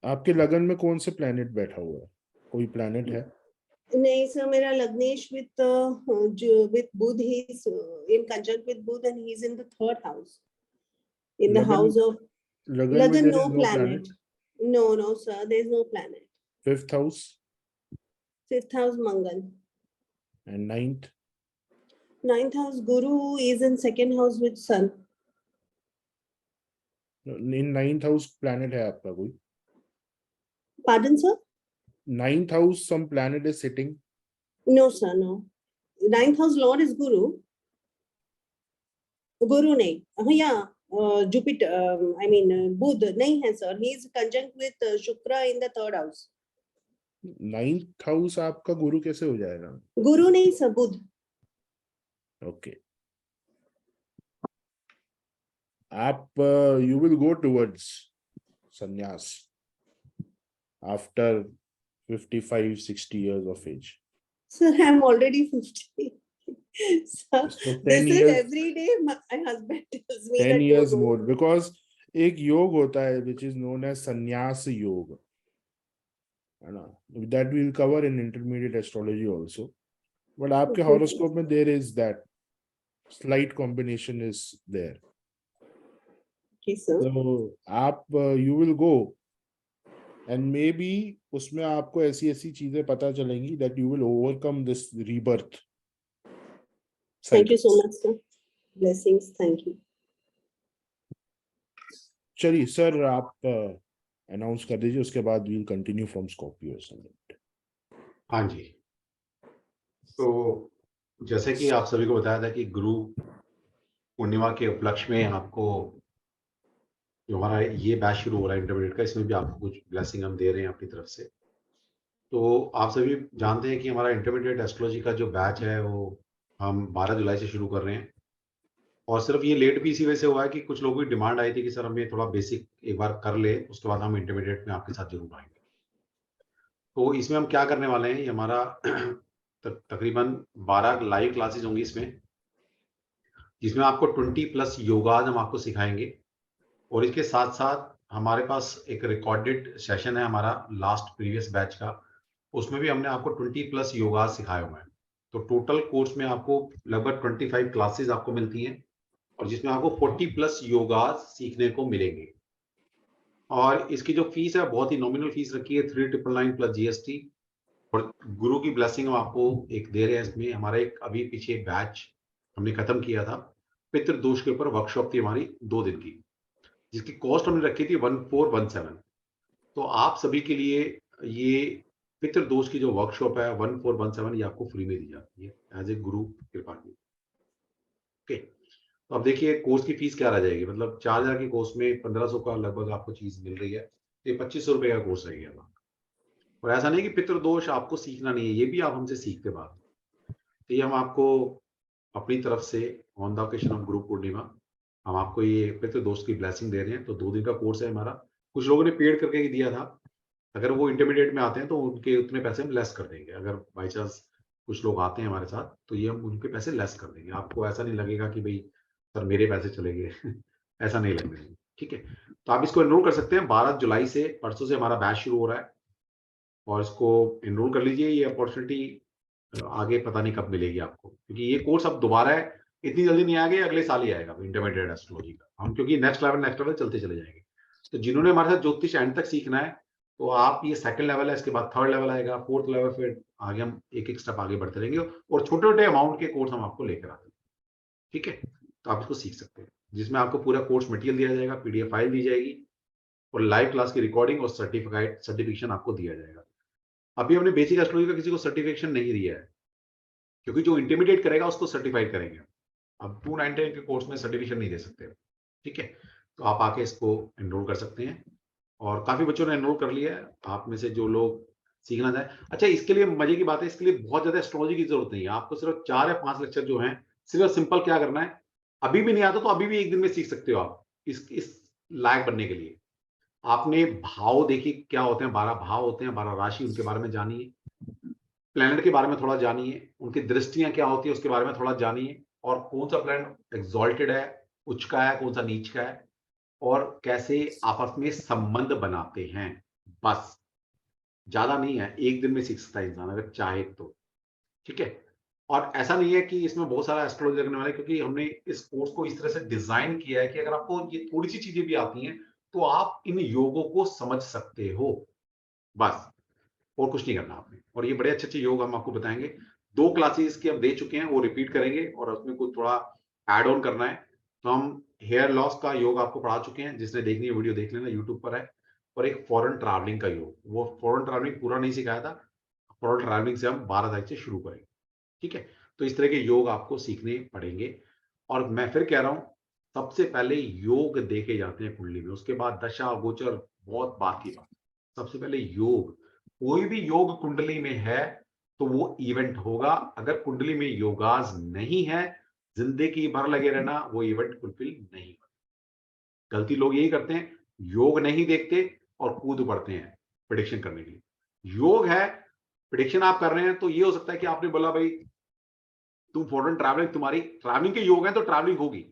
आपके लगन में कौन से प्लैनेट बैठा हुआ है? कोई प्लैनेट है? नहीं सर, मेरा लग्नेश with Budh, he is in conjunct with Budh and he is in the 3rd house, in the लगन house of लगन में Lagan. there No is no planet. planet. No sir, there is no planet. 5th house 5th house Mangal. and 9th. 9th house Guru is in 2nd house with Sun. In 9th house planet है आपका कोई? Pardon sir? 9th house some planet is sitting. No sir, no. 9th house Lord is Guru. Guru नहीं, yeah, Jupiter, I mean Budh नहीं है sir. He is conjunct with Shukra in the 3rd house. 9th house आपका गुरु कैसे हो जाएगा? Guru नहीं sir, Budh. Okay. आप you will go towards sannyas after 55-60 years of age. Sir, I am already 50. Sir, So 10 this is years, every day my husband tells me 10 that years you more, don't. because एक योग होता है which is known as sannyas योग, है ना? That we will cover in intermediate astrology also. But आपके Okay, horoscope में there is that slight combination is there. okay sir. So आप you will go and maybe उसमें आपको ऐसी ऐसी चीजें पता चलेंगी that you will overcome this rebirth. Thank you so cycles. much sir. Blessings, thank you. चलिए सर, आप अनाउंस कर दीजिए, उसके बाद वील कंटिन्यू फ्रॉम स्कॉर्पियो। हाँ जी, तो जैसे कि आप सभी को बताया था कि गुरु पूर्णिमा के उपलक्ष्य में आपको जो हमारा ये बैच शुरू हो रहा है इंटरमीडिएट का, इसमें भी आपको कुछ ब्लेसिंग हम दे रहे हैं अपनी तरफ से। तो आप सभी जानते हैं कि हमारा इंटरमीडिएट एस्ट्रोलॉजी का जो बैच है वो हम 12 जुलाई से शुरू कर रहे हैं, और सिर्फ ये लेट भी इसी वजह से हुआ है कि कुछ लोगों की डिमांड आई थी कि सर हमें थोड़ा बेसिक एक बार कर ले, उसके बाद हम इंटरमीडिएट में आपके साथ जरूर आएंगे। तो इसमें हम क्या करने वाले हैं, ये हमारा तकरीबन 12 लाइव क्लासेस होंगी इसमें, जिसमें आपको 20+ योगाज हम आपको सिखाएंगे, और इसके साथ साथ हमारे पास एक रिकॉर्डेड सेशन है हमारा लास्ट प्रीवियस बैच का, उसमें भी हमने आपको 20+ योगाज सिखाए हुए हैं। तो टोटल कोर्स में आपको लगभग 25 क्लासेस आपको मिलती हैं, और जिसमें आपको 40+ योगाज सीखने को मिलेंगे। और इसकी जो फीस है बहुत ही नॉमिनल फीस रखी है, 3,999 प्लस GST, और गुरु की ब्लेसिंग हम आपको एक दे रहे हैं इसमें। हमारा एक अभी पीछे एक बैच हमने खत्म किया था, पितृ दोष के ऊपर वर्कशॉप थी हमारी 2 दिन की, जिसकी कॉस्ट हमने रखी थी 1417। तो आप सभी के लिए ये पितृ दोष की जो वर्कशॉप है 1417 ये आपको फ्री में दी जाती है एज ए गुरु कृपा की। ओके, तो अब देखिए कोर्स की फीस क्या रह जाएगी, मतलब 4000 के कोर्स में 1500 का लगभग आपको चीज मिल रही है, ये 2500 रुपए का कोर्स रह गया। और ऐसा नहीं कि पितृदोष आपको सीखना नहीं है, ये भी आप हमसे सीखते बाद। तो ये हम आपको अपनी तरफ से on the occasion of Guru Purnima हम आपको ये पितृदोष की ब्लेसिंग दे रहे हैं। तो 2 दिन का कोर्स है हमारा, कुछ लोगों ने पेड करके दिया था, अगर वो इंटरमीडिएट में आते हैं तो उनके उतने पैसे हम लेस कर देंगे। अगर बाई चांस कुछ लोग आते हैं हमारे साथ तो ये हम उनके पैसे लेस कर देंगे, आपको ऐसा नहीं लगेगा कि भाई सर मेरे पैसे चले गए ऐसा नहीं लगेगा, ठीक है। तो आप इसको एनरोल कर सकते हैं 12 जुलाई से, परसों से हमारा बैच शुरू हो रहा है, और इसको एनरोल कर लीजिए। ये अपॉर्चुनिटी आगे पता नहीं कब मिलेगी आपको, क्योंकि ये कोर्स अब दोबारा है, इतनी जल्दी नहीं आएगा, अगले साल ही आएगा इंटरमीडिएट एस्ट्रोलॉजी का हम, क्योंकि नेक्स्ट लेवल चलते चले जाएंगे। तो जिन्होंने हमारे साथ ज्योतिष एंड तक सीखना है तो आप, ये 2nd लेवल है, इसके बाद 3rd लेवल आएगा, 4th लेवल, फिर आगे हम एक स्टेप आगे बढ़ते रहेंगे, और छोटे छोटे अमाउंट के कोर्स हम आपको लेकर आते हैं, ठीक है। तो आप इसको सीख सकते हैं, जिसमें आपको पूरा कोर्स मटेरियल दिया जाएगा, PDF फाइल दी जाएगी, और लाइव क्लास की रिकॉर्डिंग और सर्टिफिकेशन आपको दिया जाएगा। अभी हमने बेसिक एस्ट्रोलॉजी का किसी को सर्टिफिकेशन नहीं दिया है, क्योंकि जो इंटरमीडिएट करेगा उसको सर्टिफाइड करेंगे। अब 299 के कोर्स में सर्टिफिकेशन नहीं दे सकते, ठीक है। तो आप आके इसको एनरोल कर सकते हैं, और काफी बच्चों ने एनरोल कर लिया है आप में से जो लोग सीखना चाहें। अच्छा, इसके लिए मजे की बात है, इसके लिए बहुत ज्यादा एस्ट्रोलॉजी की जरूरत नहीं है, आपको सिर्फ 4 या 5 लेक्चर जो हैं, सिर्फ सिंपल क्या करना है, अभी भी नहीं आता तो अभी भी एक दिन में सीख सकते हो आप। इस लायक बनने के लिए आपने भाव देखिए क्या होते हैं, 12 भाव होते हैं, 12 राशि, उनके बारे में जानिए, प्लैनेट के बारे में थोड़ा जानिए, उनकी दृष्टियां क्या होती है उसके बारे में थोड़ा जानिए, और कौन सा प्लैनेट एक्सॉल्टेड है, उच्च का है, कौन सा नीच का है, और कैसे आपस में संबंध बनाते हैं बस, ज्यादा नहीं है, एक दिन में सीख सकता है इंसान अगर चाहे तो। ठीक है, और ऐसा नहीं है कि इसमें बहुत सारा एस्ट्रोलॉजी करने वाला है, क्योंकि हमने इस कोर्स को इस तरह से डिजाइन किया है कि अगर आपको ये थोड़ी सी चीजें भी आती हैं तो आप इन योगों को समझ सकते हो, बस, और कुछ नहीं करना आपने। और ये बड़े अच्छे अच्छे योग हम आपको बताएंगे। 2 क्लासेस की हम दे चुके हैं, वो रिपीट करेंगे, और उसमें कुछ थोड़ा ऐड ऑन करना है। तो हम हेयर लॉस का योग आपको पढ़ा चुके हैं, जिसने देखनी है वीडियो देख लेना, यूट्यूब पर है। और एक फॉरेन ट्रैवलिंग का योग, वो फॉरेन ट्रैवलिंग पूरा नहीं सिखाया था, फॉरेन ट्रैवलिंग से हम 12 तारीख से शुरू करेंगे। ठीक है, तो इस तरह के योग आपको सीखने पड़ेंगे। और मैं फिर कह रहा हूं, सबसे पहले योग देखे जाते हैं कुंडली में, उसके बाद दशा गोचर बहुत बात की बात। सबसे पहले योग, कोई भी योग कुंडली में है तो वो इवेंट होगा। अगर कुंडली में योगाज नहीं है, जिंदगी भर लगे रहना, वो इवेंट फुलफिल नहीं होगा। गलती लोग यही करते हैं, योग नहीं देखते और कूद पड़ते हैं प्रिडिक्शन करने के लिए। योग है, प्रिडिक्शन आप कर रहे हैं, तो ये हो सकता है कि आपने बोला भाई तुम फॉरेन ट्रैवलिंग, तुम्हारी ट्रैवलिंग के योग है तो ट्रैवलिंग होगी।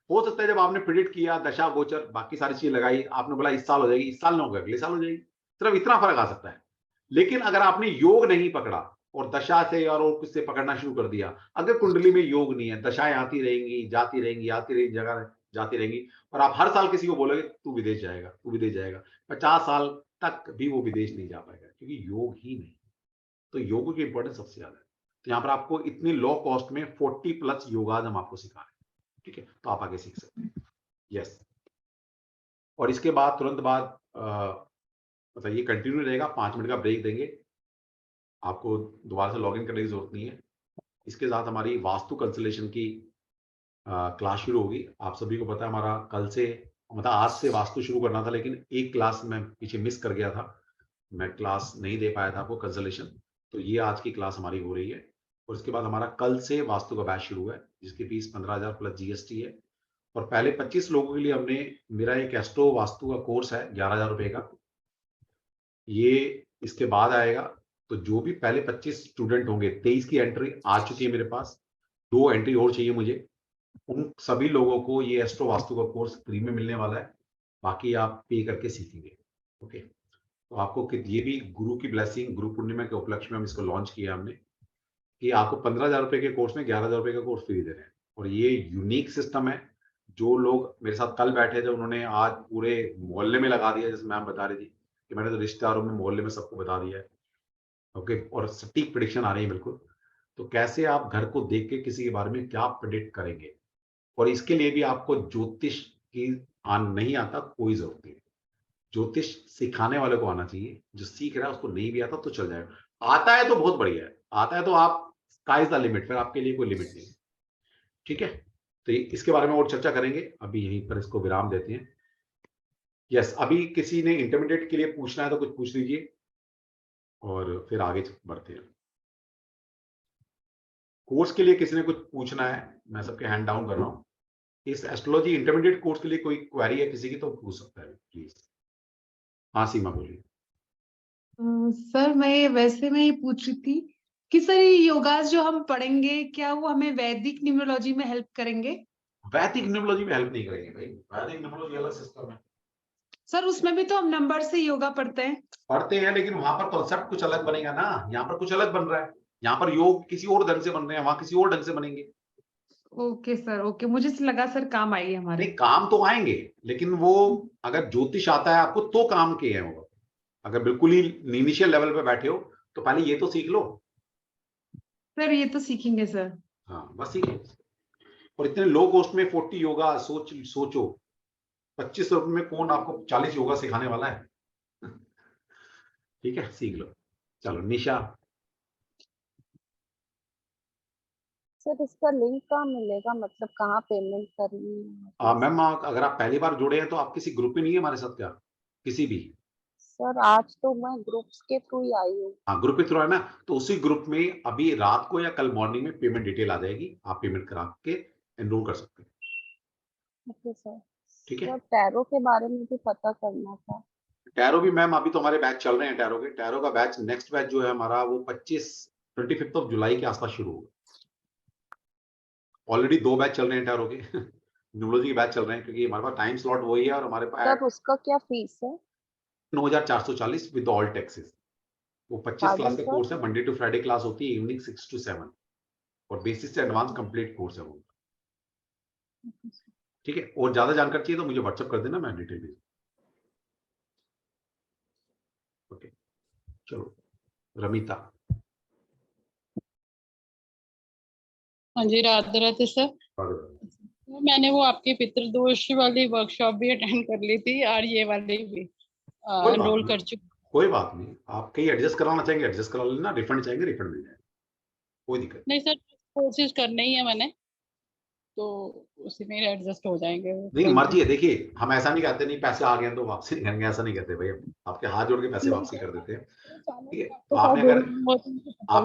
हो सकता है जब आपने प्रिडिक्ट किया, दशा गोचर बाकी सारी चीजें लगाई, आपने बोला इस साल हो जाएगी, इस साल नहीं होगा, अगले साल हो जाएगी, सिर्फ इतना फर्क आ सकता है। लेकिन अगर आपने योग नहीं पकड़ा और दशा से और कुछ से पकड़ना शुरू कर दिया, अगर कुंडली में योग नहीं है, दशाएं आती रहेंगी, जाती रहेंगी, आती रहेंगी, जगह जाती रहेंगी, और आप हर साल किसी को बोलोगे तू विदेश जाएगा, तू विदेश जाएगा, 50 साल तक भी वो विदेश नहीं जा पाएगा, क्योंकि योग ही नहीं। तो योग की इंपॉर्टेंस सबसे ज्यादा है। तो यहाँ पर आपको इतनी लो कॉस्ट में 40 प्लस योगाज हम आपको सिखा रहे हैं। ठीक है, तो आप आगे सीख सकते हैं। यस, और इसके बाद तुरंत बाद मतलब ये कंटिन्यू रहेगा, 5 मिनट का ब्रेक देंगे, आपको दोबारा से लॉग इन करने की जरूरत नहीं है। इसके साथ हमारी वास्तु कंसलेशन की क्लास शुरू होगी। आप सभी को पता है हमारा कल से, मतलब आज से वास्तु शुरू करना था, लेकिन एक क्लास मैं पीछे मिस कर गया था, मैं क्लास नहीं दे पाया था आपको कंसलेशन। तो ये आज की क्लास हमारी हो रही है, और इसके बाद हमारा कल से वास्तु का बैच शुरू है, जिसकी फीस 15,000 प्लस जीएसटी है। और पहले 25 लोगों के लिए हमने, मेरा एक एस्ट्रो वास्तु का कोर्स है 11,000 रुपए का, ये इसके बाद आएगा। तो जो भी पहले 25 स्टूडेंट होंगे, 23 की एंट्री आ चुकी है मेरे पास, 2 एंट्री और चाहिए मुझे, उन सभी लोगों को ये एस्ट्रो वास्तु का कोर्स फ्री में मिलने वाला है, बाकी आप पे करके सीखेंगे। ओके, तो आपको ये भी गुरु की ब्लेसिंग, गुरु पूर्णिमा के उपलक्ष्य में हम इसको लॉन्च किया हमने, कि आपको 15,000 रुपए के कोर्स में 11,000 रुपए का कोर्स फ्री दे रहे हैं। और ये यूनिक सिस्टम है। जो लोग मेरे साथ कल बैठे थे, उन्होंने आज पूरे मोहल्ले में लगा दिया, जैसे मैम बता रही थी कि मैंने तो रिश्तेदारों में, मोहल्ले में सबको बता दिया है। ओके, और सटीक प्रिडिक्शन आ रही है बिल्कुल। तो कैसे आप घर को देख के किसी के बारे में क्या प्रिडिक्ट करेंगे, और इसके लिए भी आपको ज्योतिष की नहीं आता कोई जरूरत नहीं। ज्योतिष सिखाने वाले को आना चाहिए, जो सीख रहा है उसको नहीं भी आता तो चल जाएगा, आता है तो बहुत बढ़िया है, आता है तो आप स्काई इज द लिमिट, फिर आपके लिए कोई लिमिट नहीं है। ठीक है, तो इसके बारे में और चर्चा करेंगे, अभी यहीं पर इसको विराम देते हैं। यस, अभी किसी ने इंटरमीडिएट के लिए पूछना है तो कुछ पूछ लीजिए, और फिर आगे बढ़ते हैं। कोर्स के लिए किसी ने कुछ पूछना है, मैं सबके हैंड डाउन कर रहा हूँ। इस एस्ट्रोलॉजी इंटरमीडिएट कोर्स के लिए कोई क्वेरी है किसी की तो पूछ सकता है प्लीज। हाँ सीमा बोलिए। सर मैं ये पूछ रही थी कि सर ये योगास जो हम पढ़ेंगे क्या वो हमें वैदिक न्यूमरोलॉजी में हेल्प करेंगे? वैदिक न्यूमरोलॉजी में हेल्प नहीं करेंगे भाई, वैदिक न्यूमरोलॉजी अलग सिस्टम है। सर उसमें भी तो हम नंबर से योगा पढ़ते हैं, लेकिन वहां पर कॉन्सेप्ट कुछ अलग बनेगा ना, यहाँ पर कुछ अलग बन रहा है। यहाँ पर योग किसी और ढंग से बन रहे हैं, वहां किसी और ढंग से बनेंगे। ओके सर, ओके, मुझे लगा सर काम आएगी हमारे। नहीं, काम तो आएंगे, लेकिन वो अगर ज्योतिष आता है आपको तो काम के हैं वो। अगर बिल्कुल ही इनिशियल लेवल पे बैठे हो तो पहले ये तो सीख लो। सर ये तो सीखेंगे सर। हाँ बस सीखो। और इतने लो कॉस्ट में 40 योगा, सोचो 25 रुपए में कौन आपको 40 योगा सिखाने वाला है। ठीक है, सीख लो। चलो निशा। सर इसका लिंक कहाँ मिलेगा, मतलब कहाँ पेमेंट करनी है? मैम अगर आप पहली बार जुड़े हैं तो आप किसी ग्रुप में नहीं है हमारे साथ क्या, किसी भी? सर आज तो मैं ग्रुप्स के थ्रू ही आई हूँ। हाँ ग्रुप के थ्रू है ना, तो उसी ग्रुप में अभी रात को या कल मॉर्निंग में पेमेंट डिटेल आ जाएगी, आप पेमेंट करा के एनरोल कर सकते हैं। Okay sir. ठीक है, सर टैरो के बारे में भी पता करना था। टैरो भी मैम अभी तो हमारे बैच चल रहे हैं टैरो के। टैरो का बैच, नेक्स्ट बैच जो है हमारा वो 25 ऑफ जुलाई के आसपास शुरू होगा। ऑलरेडी 2 बैच चल रहे हैं टैरो के। न्यूमरोलॉजी के बैच चल रहे हैं, क्योंकि हमारे पास टाइम स्लॉट वही है और हमारे पास सर उसका क्या फीस है? 9,440 विद ऑल टैक्सेस। वो 25 क्लास का सर? कोर्स है, मंडे टू फ्राइडे क्लास होती है, इवनिंग 6 to 7 और बेसिक से एडवांस कंप्लीट कोर्स है वो। ठीक है, और ज्यादा जानकारी चाहिए तो मुझे व्हाट्सएप कर देना, मैं डिटेल भेज। ओके, चलो रमिता। हाँ जी, राधे राधे सर। मैंने वो आपकी पितृदोष वाली वर्कशॉप भी अटेंड कर ली थी और ये वाली भी एनरोल कर चुकी। कोई बात नहीं, आप कहीं एडजस्ट कराना चाहेंगे एडजस्ट करा लेना, रिफंड चाहेंगे रिफंड मिल जाएगा, कोई दिक्कत नहीं सर, कोशिश करना ही है मैंने, तो उसी में एडजस्ट हो जाएंगे। नहीं, मर्जी है। देखिए, हम ऐसा नहीं कहते नहीं पैसे आ गए तो वापसी नहीं करेंगे, ऐसा नहीं कहते भाई, आपके हाथ जोड़ के पैसे वापसी कर देते हैं। ठीक है, तो आपने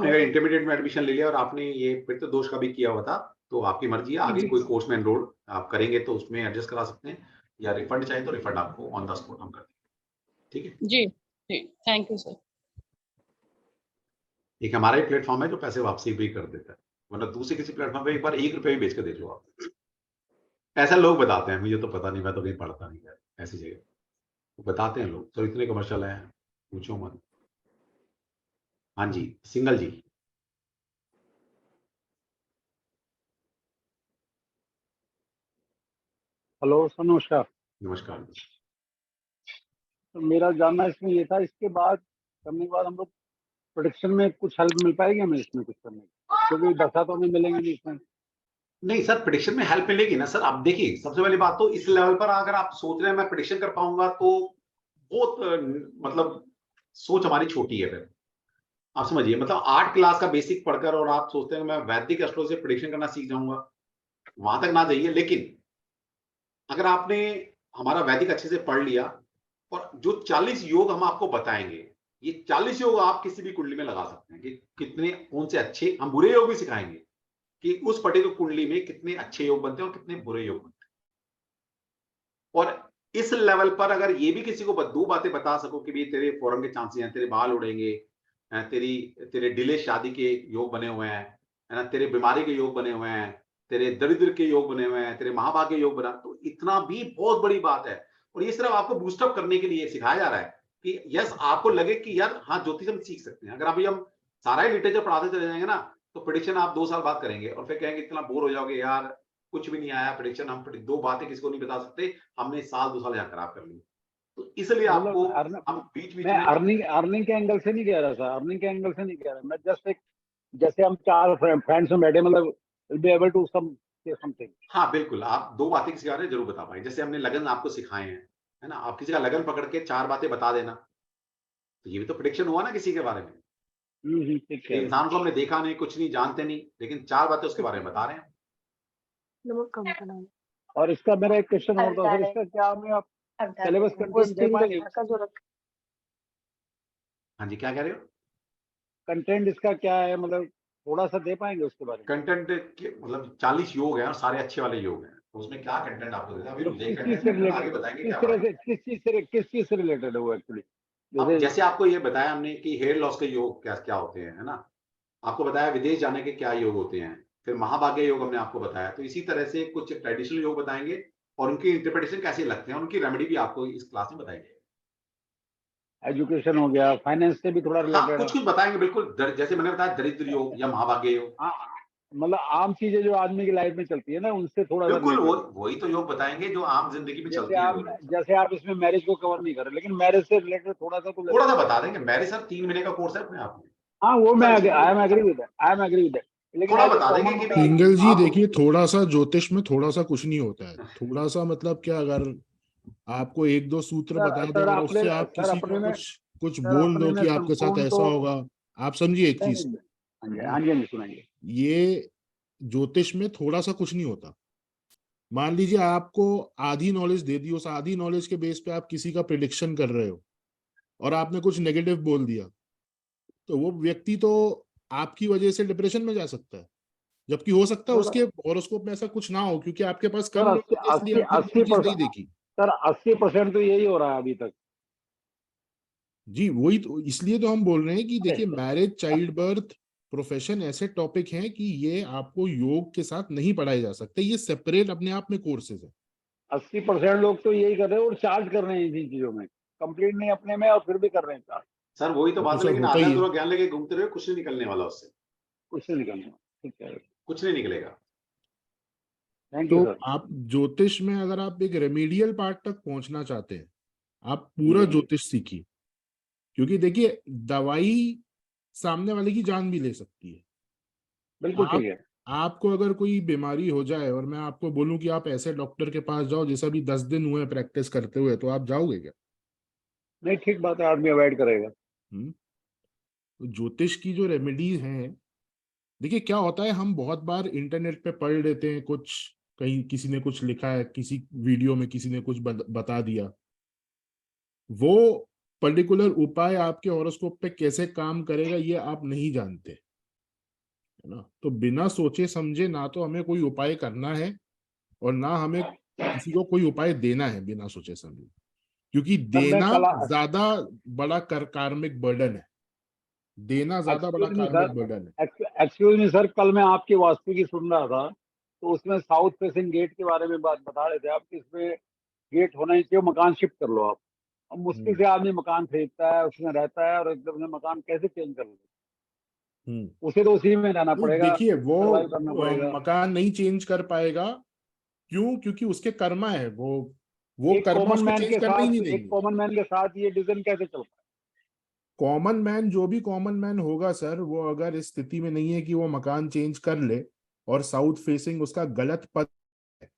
अगर इंटरमीडिएट में एडमिशन ले लिया और आपने ये पितृ दोष का भी किया हुआ था, तो आपकी मर्जी है, आगे कोई कोर्स में एनरोल आप करेंगे तो उसमें एडजस्ट करा सकते हैं, या रिफंड चाहिए तो रिफंड आपको ऑन द स्पॉट हम कर देंगे। ठीक है जी जी, थैंक यू सर। एक हमारा ही प्लेटफॉर्म है जो पैसे वापसी भी कर देता है, वरना दूसरे किसी प्लेटफॉर्म पे एक बार 1 रुपये भी बेच कर दे दो आप। ऐसा लोग बताते हैं, मुझे तो पता नहीं, मैं तो कहीं पढ़ता नहीं है ऐसी जगह, तो बताते हैं लोग, तो इतने कमर्शियल है पूछो मत। हाँ जी, सिंगल जी। हेलो सर, नमस्कार। नमस्कार। तो मेरा जानना इसमें ये था, इसके बाद करने के बाद हम लोग प्रोडक्शन में कुछ हेल्प मिल पाएगी हमें इसमें कुछ करने की, क्योंकि दशा तो हमें मिलेंगे नहीं इसमें। नहीं सर, प्रेडिक्शन में हेल्प मिलेगी ना सर। आप देखिए, सबसे पहली बात तो इस लेवल पर अगर आप सोच रहे हैं मैं प्रेडिक्शन कर पाऊंगा, तो बहुत मतलब सोच हमारी छोटी है। फिर आप समझिए, मतलब 8 क्लास का बेसिक पढ़कर और आप सोचते हैं मैं वैदिक एस्ट्रोलॉजी से प्रेडिक्शन करना सीख जाऊंगा, वहां तक ना जाइए। लेकिन अगर आपने हमारा वैदिक अच्छे से पढ़ लिया और जो 40 योग हम आपको बताएंगे, ये 40 योग आप किसी भी कुंडली में लगा सकते हैं कि कितने कौन से अच्छे, हम बुरे योग भी सिखाएंगे कि उस पर्टिकुलर कुंडली में कितने अच्छे योग बनते हैं और कितने बुरे योग बनते हैं। और इस लेवल पर अगर ये भी किसी को 2 बातें बता सको कि भाई तेरे फॉरन के चांसेस हैं, तेरे बाल उड़ेंगे, तेरे डिले शादी के योग बने हुए हैं, है ना, तेरे बीमारी के योग बने हुए हैं, तेरे दरिद्र के योग बने हुए हैं, तेरे महाभाग्य योग बना, तो इतना भी बहुत बड़ी बात है। और ये सिर्फ आपको बूस्टअप करने के लिए सिखाया जा रहा है कि यस, आपको लगे कि यार हाँ, ज्योतिष हम सीख सकते हैं। अगर अभी हम सारा ही लिटरेचर पढ़ाते चले जाएंगे ना, तो प्रेडिक्शन आप 2 साल बाद करेंगे और फिर कहेंगे इतना बोर हो जाओगे यार, कुछ भी नहीं आया प्रेडिक्शन, हम 2 बातें किसी को नहीं बता सकते, हमने साल 2 साल यहाँ खराब कर ली। तो इसलिए आपको हम बीच बीच में अर्निंग के एंगल से नहीं कह रहा था, अर्निंग के एंगल से नहीं कह रहा, मैं जस्ट एक, जैसे हम 4 फ्रेंड्स में बैठे, मतलब will be able to something. हाँ बिल्कुल, आप 2 बातें किसी बारे में जरूर बता पाएंगे। जैसे हमने लगन आपको सिखाए हैं, है ना, आप किसी का लगन पकड़ के 4 बातें बता देना, तो ये भी तो प्रेडिक्शन हुआ ना किसी के बारे में। इंसान को हमने देखा नहीं, कुछ नहीं जानते नहीं, लेकिन 4 बातें उसके बारे में बता रहे हैं। और इसका मेरा एक क्वेश्चन और था सर, इसका क्या हमें आप सिलेबस कंटेंट दे पाएंगे? हाँ जी, क्या कह रहे हो? कंटेंट इसका क्या है, मतलब थोड़ा सा दे पाएंगे उसके बारे में? कंटेंट मतलब 40 योग हैं और सारे अच्छे वाले योग हैं, तो उसमें क्या कंटेंट आपको देना, अभी आगे बताएंगे किस चीज से रिलेटेड है वो एक्चुअली? जैसे आपको ये बताया हमने कि हेयर लॉस के योग क्या होते हैं, है ना, आपको बताया विदेश जाने के क्या योग होते हैं, फिर महाभाग्य योग हमने आपको बताया। तो इसी तरह से कुछ ट्रेडिशनल योग बताएंगे और उनकी इंटरप्रिटेशन कैसे लगते हैं, उनकी रेमेडी भी आपको इस क्लास में बताई जाएगी। एजुकेशन हो गया, फाइनेंस से भी थोड़ा रिलेटेड, कुछ बताएंगे बिल्कुल, जैसे मैंने बताया दरिद्र योग या महाभाग्य योग, मतलब आम चीजें जो आदमी की लाइफ में चलती है ना, उनसे थोड़ा बिल्कुल वही तो योग बताएंगे जो आम जिंदगी में चलती है। जैसे आप इसमें मैरिज को कवर नहीं कर रहे, लेकिन मैरिज से रिलेटेड थोड़ा सा बता देंगे। मैरिज सर 3 महीने का कोर्स है अपने आप में। हाँ, वो मैं I am agree with that, लेकिन थोड़ा बता देंगे कि सिंगल जी देखिए, थोड़ा सा ज्योतिष में थोड़ा सा कुछ नहीं होता है, थोड़ा सा मतलब क्या, अगर आपको 1-2 सूत्र बता दें और उससे आप किसी को कुछ बोल दो कि आपके साथ ऐसा होगा, आप समझिए एक चीज, सुनाइए, ये ज्योतिष में थोड़ा सा कुछ नहीं होता। मान लीजिए आपको आधी नॉलेज दे दी, उस आधी नॉलेज के बेस पे आप किसी का प्रेडिक्शन कर रहे हो और आपने कुछ नेगेटिव बोल दिया, तो वो व्यक्ति तो आपकी वजह से डिप्रेशन में जा सकता है, जबकि हो सकता है उसके हॉरोस्कोप में ऐसा कुछ ना हो, क्योंकि आपके पास कम लोग हैं, इसलिए आपने चीज नहीं देखी। सर 80% तो यही हो रहा है अभी तक जी। वही तो, इसलिए तो हम बोल रहे हैं कि देखिए, मैरिज, चाइल्ड बर्थ, प्रोफेशन ऐसे टॉपिक हैं कि ये आपको योग के साथ नहीं पढ़ाए जा सकते, ये सेपरेट अपने आप में कोर्सेज है। 80% लोग तो यही कर रहे हैं और चार्ज कर रहे हैं इन चीजों में, कंप्लीट नहीं अपने में और फिर भी कर रहे हैं चार्ज। सर वही तो वो बात तो है, सर लेकिन होता ही आधा है। अधूरा ज्ञान लेके घूमते रहे, कुछ नहीं निकलने वाला उससे, कुछ नहीं निकलना। ठीक है, कुछ नहीं निकलेगा। थैंक यू तो सर। आप ज्योतिष में अगर आप एक रेमेडियल पार्ट तक पहुंचना चाहते हैं, आप पूरा ज्योतिष सीखिए, क्योंकि देखिए दवाई सामने वाले की जान भी ले सकती है। बिल्कुल ठीक है। आपको अगर कोई बीमारी हो जाए और मैं आपको बोलूं कि आप ऐसे डॉक्टर के पास जाओ जैसे अभी 10 दिन हुए प्रैक्टिस करते हुए, तो आप जाओगे क्या? नहीं, ठीक बात है, आदमी अवॉइड करेगा। तो ज्योतिष की जो रेमेडीज हैं, देखिए क्या होता है, हम बहुत बार इंटरनेट पे पढ़ लेते हैं कुछ, कहीं किसी ने कुछ लिखा है, किसी वीडियो में किसी ने कुछ बता दिया, वो पर्टिकुलर उपाय आपके हॉरोस्कोप पे कैसे काम करेगा ये आप नहीं जानते, है ना। तो बिना सोचे समझे ना तो हमें कोई उपाय करना है और ना हमें किसी को कोई उपाय देना है बिना सोचे समझे, क्योंकि सर मैं देना कल ज्यादा बड़ा कार्मिक बर्डन है, देना ज्यादा बड़ा एक्सक्यूज मी कार्मिक सर, बर्डन है। एक्सक्यूज मी सर, कल मैं आपकी वास्तु की सुन रहा था, तो उसमें साउथ फेसिंग गेट के बारे में बात बता रहे थे आप कि इसमें गेट होना ही चाहिए, मकान शिफ्ट कर लो आप। अब मुश्किल से आदमी मकान खरीदता है, उसमें रहता है और एकदम से मकान कैसे चेंज कर ले, उसे तो उसी में रहना तो पड़ेगा, देखिए वो सर्वाइव करना पड़ेगा। मकान नहीं चेंज कर पाएगा, क्यों? क्योंकि उसके कर्मा है, वो एक कर्मा कॉमन उसको मैन चेंज के करना ही साथ नहीं एक देंगे। कॉमन मैन के साथ ये डिसीजन कैसे चल पाए? कॉमन मैन, जो भी कॉमन मैन होगा सर, वो अगर इस स्थिति में नहीं है कि वो मकान चेंज कर ले और साउथ फेसिंग उसका गलत पद है,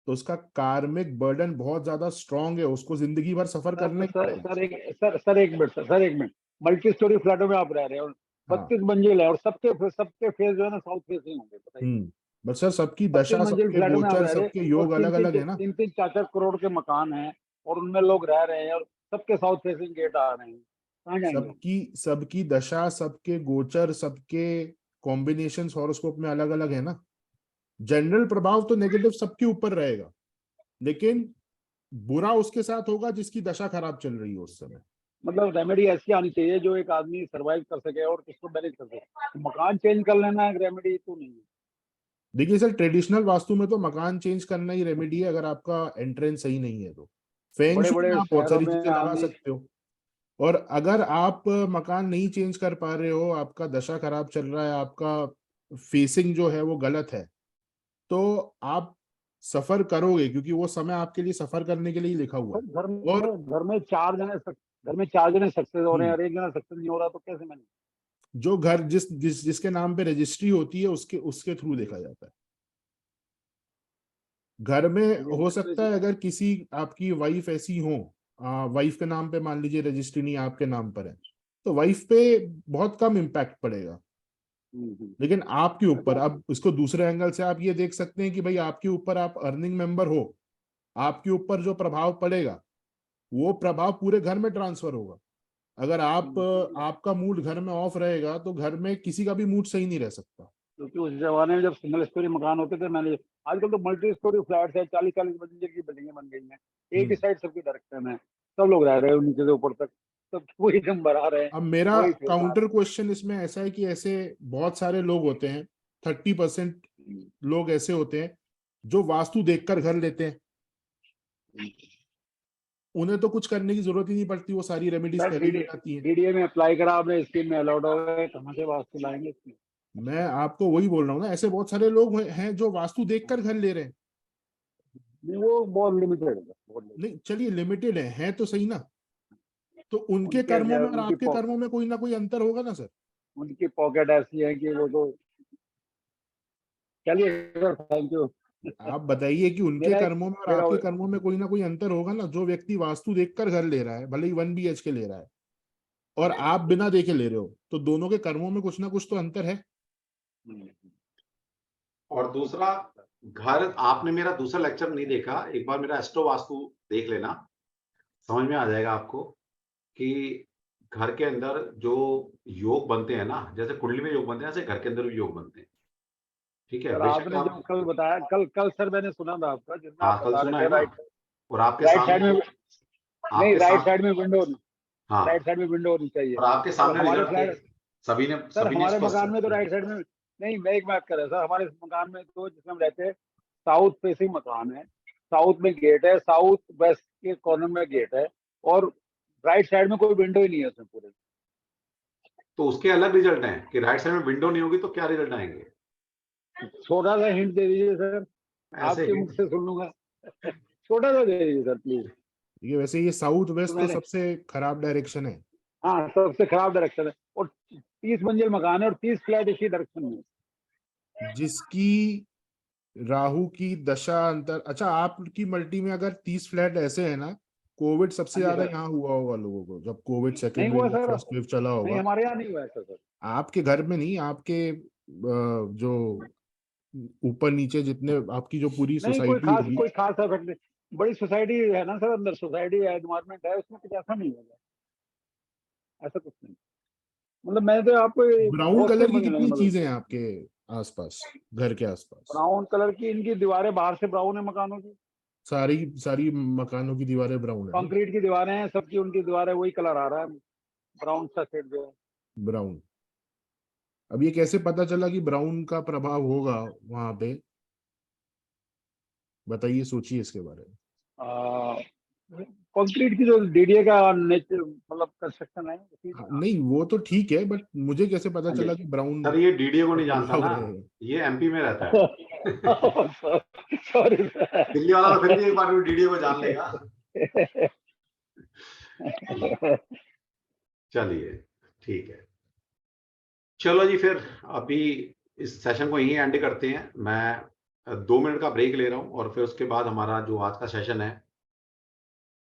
तो उसका कार्मिक बर्डन बहुत ज्यादा स्ट्रांग है, उसको जिंदगी भर सफर करना ही सर पड़ेगा। सर एक मिनट सर, एक मिनट। मल्टी स्टोरी फ्लैटों में आप रह रहे हैं और हाँ 32 मंजिल है और सबके फेस जो है ना साउथ फेसिंग होंगे, बताइए। बट सर सबकी 32 दशा, मंजिल सबके फ्लैट में आप गोचर, रह रहे हैं सबके और योग अलग अलग है ना। तीन तीन 4 करोड़ के मकान हैं और उनमें लोग रह रहे हैं और सबके साउथ फेसिंग गेट आ रहे हैं, कहाँ जाएंगे? सबकी सबकी दशा, सबके गोचर, सबके कॉम्बिनेशन हॉरोस्कोप में अलग अलग है ना। जनरल प्रभाव तो नेगेटिव सबके ऊपर रहेगा, लेकिन बुरा उसके साथ होगा जिसकी दशा खराब चल रही है उस समय। मतलब रेमेडी ऐसी आनी चाहिए जो एक आदमी सरवाइव कर सके और उसको मैनेज कर सके। मकान चेंज कर लेना एक रेमेडी तो नहीं है। देखिए सर, ट्रेडिशनल वास्तु में तो मकान चेंज करना ही रेमेडी है, अगर आपका एंट्रेंस सही नहीं है तो। फेंग बड़े शुई में बड़े आप बहुत शहरों सारी में चीजें लगा आदमी, सकते हो, और अगर आप मकान नहीं चेंज कर पा रहे हो, आपका दशा खराब चल रहा है, आपका फेसिंग जो है वो गलत है, तो आप सफर करोगे, क्योंकि वो समय आपके लिए सफर करने के लिए ही लिखा हुआ है। और घर में 4 जने सक्सेस हो रहे हैं और एक जना सक्सेस नहीं हो रहा, तो कैसे मैनेज? जो घर जिसके नाम पे रजिस्ट्री होती है उसके उसके थ्रू देखा जाता है। घर में हो सकता है अगर किसी आपकी वाइफ ऐसी हो, वाइफ के नाम पे मान लीजिए रजिस्ट्री नहीं आपके नाम पर है, तो वाइफ पे बहुत कम इम्पैक्ट पड़ेगा, लेकिन आपके ऊपर, अब इसको दूसरे एंगल से आप ये देख सकते हैं कि भाई आपके ऊपर, आप अर्निंग मेंबर हो, आपके ऊपर जो प्रभाव पड़ेगा वो प्रभाव पूरे घर में ट्रांसफर होगा। अगर आपका मूड घर में ऑफ रहेगा तो घर में किसी का भी मूड सही नहीं रह सकता। क्योंकि उस जमाने में जब सिंगल स्टोरी मकान होते थे, मैंने आजकल तो मल्टी स्टोरी फ्लैट है, 40-40 मंजिल की बिल्डिंगें बन गई हैं, एक ही साइड सबकी डायरेक्शन है, सब लोग रह रहे हैं नीचे से ऊपर तक, सब वही नंबर आ रहे हैं, अब मेरा वही फेस आ रहा काउंटर क्वेश्चन इसमें ऐसा है कि ऐसे बहुत सारे लोग होते हैं, 30% लोग ऐसे होते हैं जो वास्तु देखकर घर लेते हैं, उन्हें तो कुछ करने की जरूरत ही नहीं पड़ती, वो सारी रेमेडीज है। पहले ही हो जाती हैं। डीडीए में अप्लाई करा आपने, स्कीम में अलाउड हो गए, कहाँ से वास्तु लाएंगे इसमें? मैं आपको वही बोल रहा हूँ ना, ऐसे बहुत सारे लोग हैं जो वास्तु देखकर घर ले रहे हैं। नहीं, वो बहुत लिमिटेड है, नहीं चलिए, लिमिटेड है तो सही ना, तो उनके कर्मों में और आपके कर्मों में कोई ना कोई अंतर होगा ना सर। उनकी पॉकेट ऐसी है कि वो तो, चलिए सर, थैंक यू। आप बताइए कि उनके मेरा एक कर्मों में और मेरा आपके कर्मों में कोई ना कोई अंतर होगा ना। जो व्यक्ति वास्तु देखकर घर ले रहा है, भले ही 1 BHK ले रहा है, और आप बिना देखे ले रहे हो, तो दोनों के कर्मों में कुछ ना कुछ तो अंतर है। और दूसरा, घर, आपने मेरा दूसरा लेक्चर नहीं देखा, एक बार मेरा एस्ट्रो वास्तु देख लेना, समझ में आ जाएगा आपको कि घर के अंदर जो योग बनते हैं ना, जैसे कुंडली में योग बनते हैं, ऐसे घर के अंदर भी योग बनते हैं। ठीक है, सर बेशक आपने आप, जो कल बताया, कल सर मैंने सुना था आपका, जिसमें आप हाँ कल बता सुना रहे है थे ना, राइट और आपके राइट साइड सामने, में, नहीं आपके राइट सामने, साइड में विंडो, हाँ, राइट साइड में विंडो होनी चाहिए। और आपके सर सामने हमारे रिजल्ट थे, फ्लैट, सभी ने सर हमारे स्पष्ट मकान में तो किया। राइट साइड में नहीं, मैं एक बात कर रहा सर, हमारे मकान में तो जिसमें हम रहते हैं साउथ फेसिंग मकान है, साउथ में गेट है, साउथ वेस्ट के कॉर्नर में गेट है, और राइट साइड में कोई विंडो ही नहीं है उसमें पूरे। तो उसके अलग रिजल्ट हैं कि राइट साइड में विंडो नहीं होगी तो क्या रिजल्ट आएंगे? छोटा सा हिंट दे दीजिए सर, ऐसे आपके मुख से सुन लूंगा। छोटा सा दे दीजिए सर प्लीज। ये वैसे ये साउथ वेस्ट तो मैंने सबसे खराब डायरेक्शन है। हाँ, सबसे खराब डायरेक्शन है, और 30 मंजिल मकान है और 30 फ्लैट इसी डायरेक्शन में। जिसकी राहु की दशा अंतर, अच्छा आपकी मल्टी में अगर 30 फ्लैट ऐसे है ना, कोविड सबसे हाँ जी ज्यादा सर। यहाँ हुआ होगा लोगों को, जब कोविड नहीं सेकेंड हुआ वेव सर, फर्स्ट वेव चला नहीं होगा। हमारे यहाँ नहीं हुआ ऐसा सर। आपके घर में नहीं, आपके जो ऊपर नीचे जितने आपकी जो पूरी नहीं सोसाइटी होगी। कोई खास इफेक्ट नहीं, बड़ी सोसाइटी है ना सर, अंदर सोसाइटी है, एनवायरमेंट है, उसमें कुछ ऐसा नहीं होगा, ऐसा कुछ नहीं। मतलब मैं तो आपको ब्राउन कलर की कितनी मतलब चीजें हैं आपके आसपास, घर के आसपास? ब्राउन कलर की इनकी दीवारें बाहर से ब्राउन है मकानों की, सारी सारी मकानों की दीवारें ब्राउन है? कंक्रीट की दीवारें हैं सबकी, उनकी दीवारें वही कलर आ रहा है, ब्राउन सा शेड जो है। ब्राउन। अब ये कैसे पता चला कि ब्राउन का प्रभाव होगा वहां पे? बताइए, सोचिए इसके बारे में। कंक्रीट की जो डीडीए का नेचर मतलब कंस्ट्रक्शन है नहीं वो तो ठीक है, बट मुझे कैसे पता हाँ जी। चला कि ब्राउन सर ये डीडीए को नहीं जानता प्रभाव ना, रहेगा? ये एमपी में रहता है। सॉरी दिल्ली वाला तो फिर भी एक बार में डीडीए को जान लेगा। चलिए ठीक है, चलो जी, फिर अभी इस सेशन को यहीं एंड करते हैं। मैं 2 मिनट का ब्रेक ले रहा हूं और फिर उसके बाद हमारा जो आज का सेशन है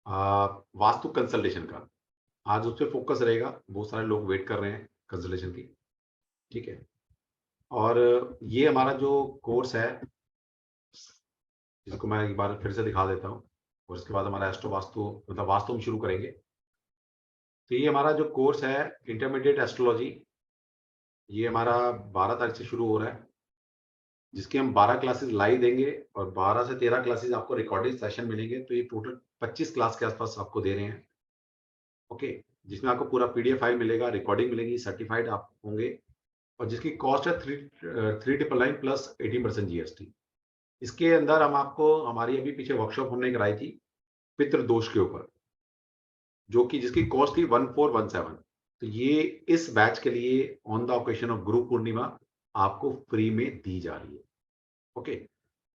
वास्तु कंसल्टेशन का, आज उस पर फोकस रहेगा। बहुत सारे लोग वेट कर रहे हैं कंसल्टेशन की, ठीक है। और ये हमारा जो कोर्स है, जिसको मैं एक बार फिर से दिखा देता हूँ, और इसके बाद हमारा एस्ट्रो वास्तु मतलब वास्तु में शुरू करेंगे। तो ये हमारा जो कोर्स है इंटरमीडिएट एस्ट्रोलॉजी, ये हमारा 12 तारीख से शुरू हो रहा है, जिसके हम 12 क्लासेस लाइव देंगे और 12 से 13 क्लासेस आपको रिकॉर्डिंग सेशन मिलेंगे। तो ये टोटल 25 क्लास के आसपास आपको दे रहे हैं, ओके, जिसमें आपको पूरा पीडीएफ फाइल मिलेगा, रिकॉर्डिंग मिलेगी, सर्टिफाइड आप होंगे, और जिसकी कॉस्ट है 3,999 प्लस 18% जीएसटी। इसके अंदर हम आपको, हमारी अभी पीछे वर्कशॉप हमने कराई थी पितृ दोष के ऊपर, जो कि जिसकी कॉस्ट थी 1417। तो ये इस बैच के लिए on the occasion of Guru Purnima आपको फ्री में दी जा रही है, ओके।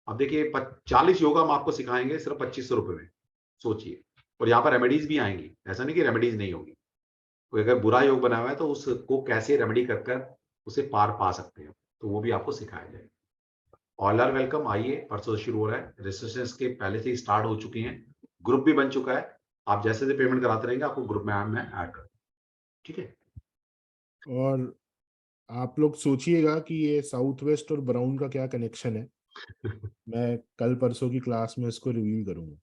अब देखिए 40 योगा हम आपको सिखाएंगे सिर्फ 2500 रुपए में, सोचिए। और यहाँ पर रेमेडीज भी आएंगी, ऐसा नहीं कि रेमेडीज नहीं होगी। कोई अगर बुरा योग बना हुआ है तो उसको कैसे रेमेडी कर उसे पार पा सकते हैं, तो वो भी आपको सिखाया जाएगा। ऑल आर वेलकम, आइए, परसों से शुरू हो रहा है, रजिस्ट्रेशन के पहले से ही स्टार्ट हो चुकी हैं, ग्रुप भी बन चुका है। आप जैसे जैसे पेमेंट कराते रहेंगे आपको ग्रुप में ऐड कर, ठीक है। और आप लोग सोचिएगा कि ये साउथ वेस्ट और ब्राउन का क्या कनेक्शन है। मैं कल परसों की क्लास में इसको रिवील करूंगा।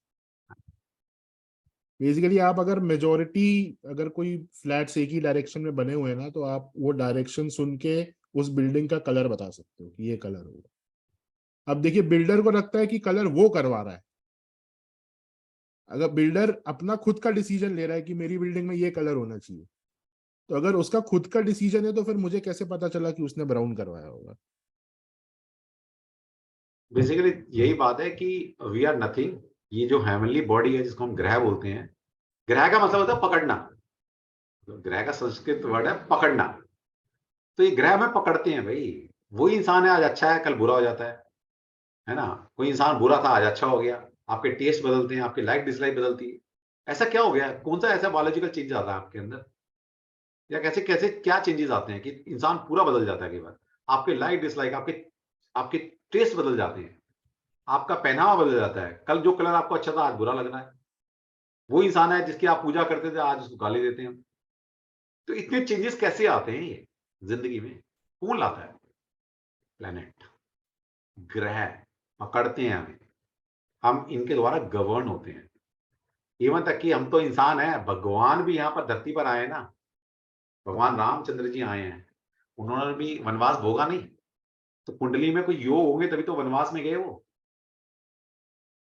बेसिकली आप अगर मेजोरिटी, अगर कोई फ्लैट्स एक ही डायरेक्शन में बने हुए हैं ना, तो आप वो डायरेक्शन सुन के उस बिल्डिंग का कलर बता सकते हो कि ये कलर होगा। अब देखिए, बिल्डर को लगता है कि कलर वो करवा रहा है। अगर बिल्डर अपना खुद का डिसीजन ले रहा है कि मेरी बिल्डिंग में ये कलर होना चाहिए, तो अगर उसका खुद का डिसीजन है तो फिर मुझे कैसे पता चला कि उसने ब्राउन करवाया होगा? बेसिकली यही बात है कि वी आर नथिंग। ये जो हेवनली बॉडी है जिसको हम ग्रह बोलते हैं, ग्रह का मतलब होता है पकड़ना, ग्रह का संस्कृत वर्ड है पकड़ना। तो ये ग्रह में पकड़ते हैं भाई। वही इंसान है, आज अच्छा है कल बुरा हो जाता है ना। कोई इंसान बुरा था आज अच्छा हो गया। आपके टेस्ट बदलते हैं, आपकी लाइक डिसलाइक बदलती है। ऐसा क्या हो गया? कौन सा ऐसा बायोलॉजिकल चेंज आता है आपके अंदर, या कैसे कैसे क्या चेंजेस आते हैं कि इंसान पूरा बदल जाता है? कई बार आपके लाइक डिसलाइक, आपके टेस्ट बदल जाते हैं, आपका पहनावा बदल जाता है। कल जो कलर आपको अच्छा था आज बुरा लग रहा है। वो इंसान है जिसकी आप पूजा करते थे, आज उसको गाली देते हैं। तो इतने चेंजेस कैसे आते हैं ये जिंदगी में? कौन लाता है? प्लेनेट, ग्रह पकड़ते हैं हमें, हम इनके द्वारा गवर्न होते हैं। इवन तक कि हम तो इंसान हैं, भगवान भी यहाँ पर धरती पर आए ना। भगवान रामचंद्र जी आए हैं, उन्होंने भी वनवास भोगा नहीं। तो कुंडली में कोई योग होंगे तभी तो वनवास में गए वो।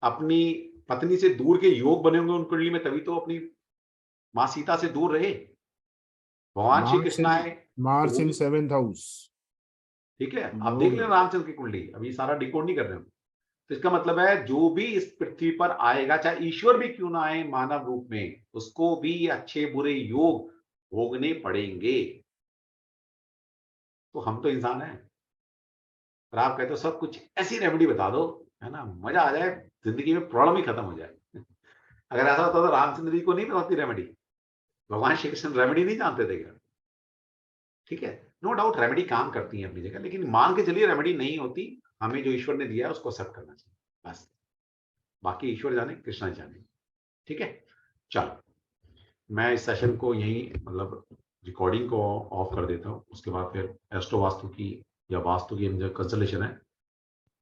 अपनी पत्नी से दूर के योग बने होंगे उन कुंडली में, तभी तो अपनी मां सीता से दूर रहे। भगवान श्री कृष्ण आए मार्स तो इन 7th हाउस। ठीक है, आप देख लेना रामचंद्र की कुंडली। अभी सारा डिकोड नहीं कर रहे हम। तो इसका मतलब है जो भी इस पृथ्वी पर आएगा, चाहे ईश्वर भी क्यों ना आए मानव रूप में, उसको भी अच्छे बुरे योग भोगने पड़ेंगे। तो हम तो इंसान हैं, पर आप कहते हो सब कुछ ऐसी रेमेडी बता दो, है ना, मजा आ जाए, जिंदगी में प्रॉब्लम ही खत्म हो जाए। अगर ऐसा होता तो रामचंद्र जी को नहीं बताती रेमेडी, भगवान श्री कृष्ण रेमेडी नहीं जानते थे क्या? ठीक है, नो डाउट रेमेडी काम करती है अपनी जगह, लेकिन मान के चलिए रेमेडी नहीं होती, हमें जो ईश्वर ने दिया है उसको एक्सेप्ट करना चाहिए बस। बाकी ईश्वर जाने, कृष्णा जाने। ठीक है, चलो मैं इस सेशन को यहीं मतलब रिकॉर्डिंग को ऑफ कर देता हूँ। उसके बाद फिर एस्ट्रो वास्तु की या वास्तु की जो कंसल्टेशन है